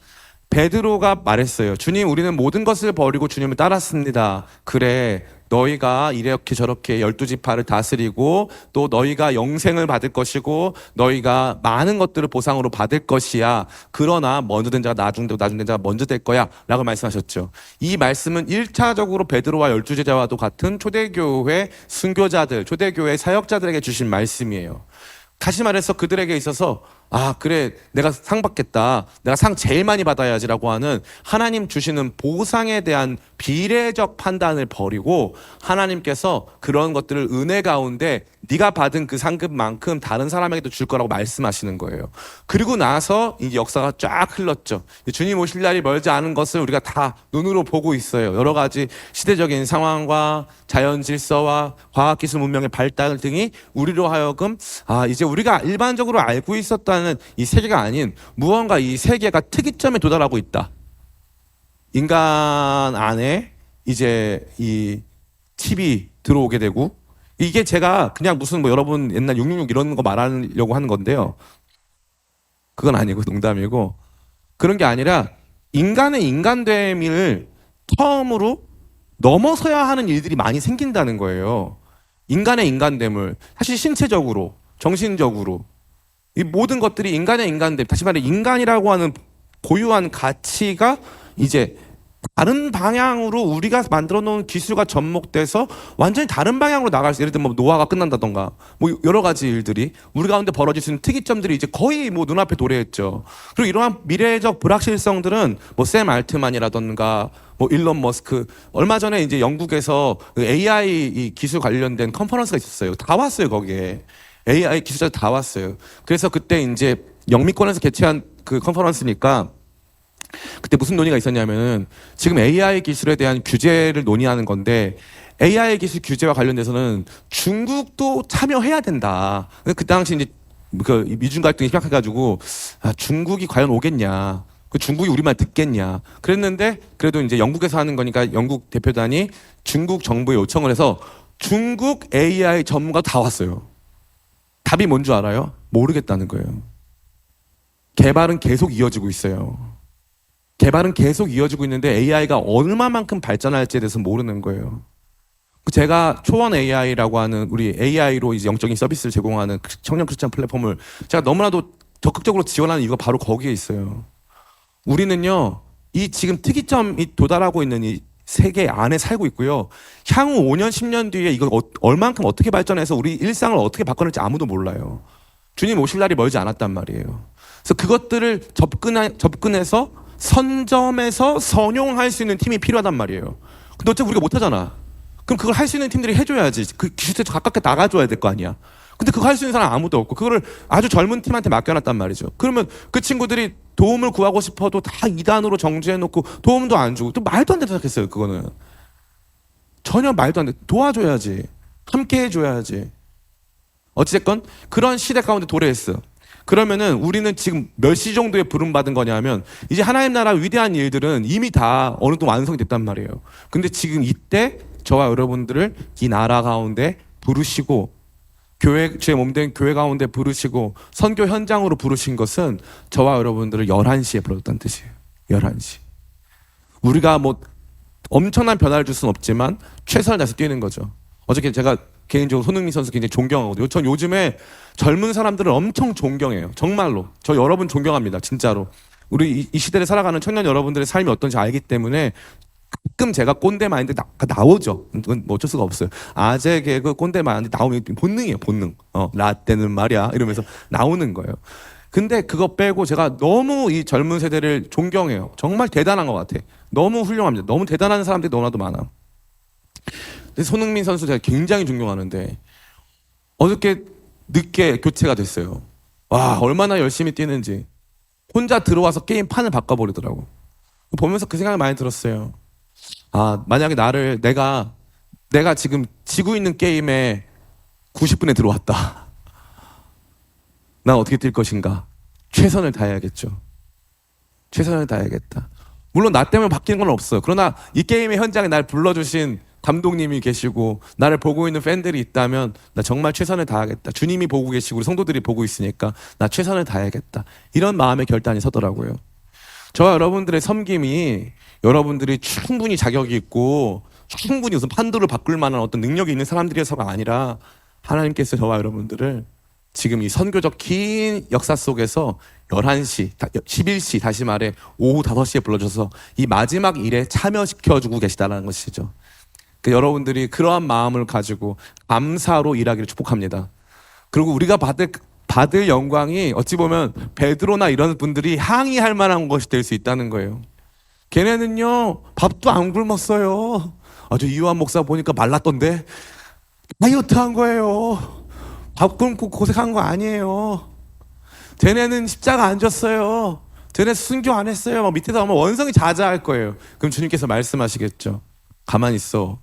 베드로가 말했어요. 주님, 우리는 모든 것을 버리고 주님을 따랐습니다. 그래, 너희가 이렇게 저렇게 12지파를 다스리고 또 너희가 영생을 받을 것이고 너희가 많은 것들을 보상으로 받을 것이야. 그러나 먼저 된 자가 나중 되고 나중 된 자가 먼저 될 거야 라고 말씀하셨죠. 이 말씀은 1차적으로 베드로와 12제자와도 같은 초대교회 순교자들, 초대교회 사역자들에게 주신 말씀이에요. 다시 말해서 그들에게 있어서 그래, 내가 상 받겠다, 내가 상 제일 많이 받아야지라고 하는 하나님 주시는 보상에 대한 비례적 판단을 버리고 하나님께서 그런 것들을 은혜 가운데 네가 받은 그 상급만큼 다른 사람에게도 줄 거라고 말씀하시는 거예요. 그리고 나서 이 역사가 쫙 흘렀죠. 주님 오실 날이 멀지 않은 것을 우리가 다 눈으로 보고 있어요. 여러 가지 시대적인 상황과 자연 질서와 과학기술 문명의 발달 등이 우리로 하여금 이제 우리가 일반적으로 알고 있었다는 이 세계가 아닌 무언가 이 세계가 특이점에 도달하고 있다. 인간 안에 이제 이 칩이 들어오게 되고, 이게 제가 그냥 무슨 여러분 옛날 666 이런 거 말하려고 하는 건데요. 그건 아니고 농담이고, 그런 게 아니라 인간의 인간됨을 처음으로 넘어서야 하는 일들이 많이 생긴다는 거예요. 인간의 인간됨을 사실 신체적으로, 정신적으로 이 모든 것들이 인간의 인간됨, 다시 말해 인간이라고 하는 고유한 가치가 이제 다른 방향으로 우리가 만들어 놓은 기술과 접목돼서 완전히 다른 방향으로 나갈 수, 예를 들면 노화가 끝난다던가 여러 가지 일들이 우리 가운데 벌어질 수 있는 특이점들이 이제 거의 눈앞에 도래했죠. 그리고 이러한 미래적 불확실성들은 샘 알트만이라던가 일론 머스크, 얼마 전에 이제 영국에서 AI 이 기술 관련된 컨퍼런스가 있었어요. 다 왔어요, 거기에. AI 기술자들 다 왔어요. 그래서 그때 이제 영미권에서 개최한 그 컨퍼런스니까 그때 무슨 논의가 있었냐면은 지금 AI 기술에 대한 규제를 논의하는 건데 AI 기술 규제와 관련돼서는 중국도 참여해야 된다. 그 당시 이제 그 미중 갈등이 시작해가지고 중국이 과연 오겠냐? 그 중국이 우리 말 듣겠냐? 그랬는데 그래도 이제 영국에서 하는 거니까 영국 대표단이 중국 정부에 요청을 해서 중국 AI 전문가 다 왔어요. 답이 뭔 줄 알아요? 모르겠다는 거예요. 개발은 계속 이어지고 있어요. 개발은 계속 이어지고 있는데 AI가 얼마만큼 발전할지에 대해서 모르는 거예요. 제가 초원 AI라고 하는 우리 AI로 이제 영적인 서비스를 제공하는 청년 크리스찬 플랫폼을 제가 너무나도 적극적으로 지원하는 이유가 바로 거기에 있어요. 우리는요, 이 지금 특이점이 도달하고 있는 이 세계 안에 살고 있고요. 향후 5년, 10년 뒤에 이거 얼만큼 어떻게 발전해서 우리 일상을 어떻게 바꿔낼지 아무도 몰라요. 주님 오실 날이 멀지 않았단 말이에요. 그래서 그것들을 접근해서 선점해서 선용할 수 있는 팀이 필요하단 말이에요. 근데 어차피 우리가 못하잖아. 그럼 그걸 할 수 있는 팀들이 해줘야지. 그 기술에 가깝게 나가줘야 될 거 아니야. 근데 그거 할 수 있는 사람 아무도 없고 그거를 아주 젊은 팀한테 맡겨놨단 말이죠. 그러면 그 친구들이 도움을 구하고 싶어도 다 2단으로 정지해놓고 도움도 안 주고 또 말도 안 되는 생각했어요. 그거는 전혀 말도 안 돼. 도와줘야지. 함께 해줘야지. 어찌됐건 그런 시대 가운데 도래했어. 그러면은 우리는 지금 몇 시 정도에 부름받은 거냐면 이제 하나님 나라 위대한 일들은 이미 다 어느 정도 완성이 됐단 말이에요. 근데 지금 이때 저와 여러분들을 이 나라 가운데 부르시고 교회, 주의 몸된 교회 가운데 부르시고 선교 현장으로 부르신 것은 저와 여러분들을 11시에 불렀다는 뜻이에요. 11시. 우리가 뭐 엄청난 변화를 줄 수는 없지만 최선을 다해서 뛰는 거죠. 어저께 제가 개인적으로 손흥민 선수 굉장히 존경하거든요. 전 요즘에 젊은 사람들을 엄청 존경해요. 정말로. 저 여러분 존경합니다. 진짜로. 우리 이 시대를 살아가는 청년 여러분들의 삶이 어떤지 알기 때문에 가끔 제가 꼰대 마인드 나오죠. 그건 뭐 어쩔 수가 없어요. 아재 개그 꼰대 마인드 나오면 본능이에요. 본능. 라떼는 말이야. 이러면서 나오는 거예요. 근데 그거 빼고 제가 너무 이 젊은 세대를 존경해요. 정말 대단한 것 같아. 너무 훌륭합니다. 너무 대단한 사람들이 너무나도 많아. 근데 손흥민 선수 제가 굉장히 존경하는데 어저께 늦게 교체가 됐어요. 와, 얼마나 열심히 뛰는지. 혼자 들어와서 게임 판을 바꿔버리더라고. 보면서 그 생각이 많이 들었어요. 아, 만약에 내가 지금 지고 있는 게임에 90분에 들어왔다. 난 어떻게 뛸 것인가? 최선을 다해야겠죠. 최선을 다해야겠다. 물론 나 때문에 바뀌는 건 없어요. 그러나 이 게임의 현장에 날 불러주신 감독님이 계시고 나를 보고 있는 팬들이 있다면 나 정말 최선을 다하겠다. 주님이 보고 계시고 우리 성도들이 보고 있으니까 나 최선을 다해야겠다. 이런 마음의 결단이 서더라고요. 저와 여러분들의 섬김이 여러분들이 충분히 자격이 있고 충분히 무슨 판도를 바꿀 만한 어떤 능력이 있는 사람들이어서가 아니라 하나님께서 저와 여러분들을 지금 이 선교적 긴 역사 속에서 11시, 11시 다시 말해 오후 5시에 불러줘서 이 마지막 일에 참여시켜주고 계시다는 것이죠. 여러분들이 그러한 마음을 가지고 감사로 일하기를 축복합니다. 그리고 우리가 받을 영광이 어찌 보면 베드로나 이런 분들이 항의할 만한 것이 될 수 있다는 거예요. 걔네는요 밥도 안 굶었어요. 저 이완 목사 보니까 말랐던데 다이어트 한 거예요. 밥 굶고 고생한 거 아니에요. 쟤네는 십자가 안 졌어요. 쟤네 순교 안 했어요. 막 밑에서 아마 원성이 자자할 거예요. 그럼 주님께서 말씀하시겠죠. 가만히 있어.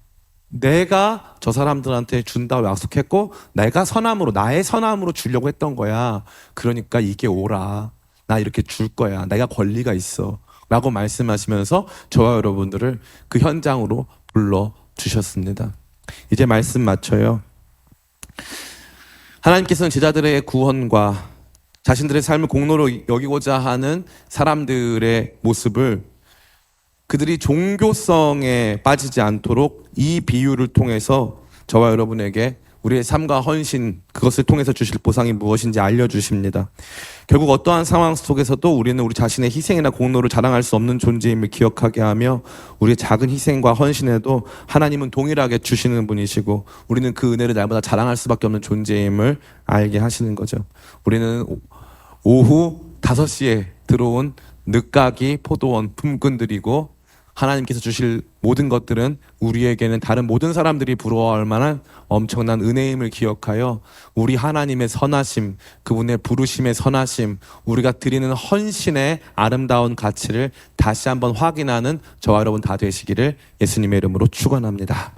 내가 저 사람들한테 준다고 약속했고 내가 선함으로 나의 선함으로 주려고 했던 거야. 그러니까 이게 오라. 나 이렇게 줄 거야. 내가 권리가 있어. 라고 말씀하시면서 저와 여러분들을 그 현장으로 불러주셨습니다. 이제 말씀 마쳐요. 하나님께서는 제자들의 구원과 자신들의 삶을 공로로 여기고자 하는 사람들의 모습을 그들이 종교성에 빠지지 않도록 이 비유를 통해서 저와 여러분에게 우리의 삶과 헌신, 그것을 통해서 주실 보상이 무엇인지 알려주십니다. 결국 어떠한 상황 속에서도 우리는 우리 자신의 희생이나 공로를 자랑할 수 없는 존재임을 기억하게 하며 우리의 작은 희생과 헌신에도 하나님은 동일하게 주시는 분이시고 우리는 그 은혜를 날마다 자랑할 수밖에 없는 존재임을 알게 하시는 거죠. 우리는 오후 5시에 들어온 늦가기 포도원 품꾼들이고 하나님께서 주실 모든 것들은 우리에게는 다른 모든 사람들이 부러워할 만한 엄청난 은혜임을 기억하여 우리 하나님의 선하심, 그분의 부르심의 선하심, 우리가 드리는 헌신의 아름다운 가치를 다시 한번 확인하는 저와 여러분 다 되시기를 예수님의 이름으로 축원합니다.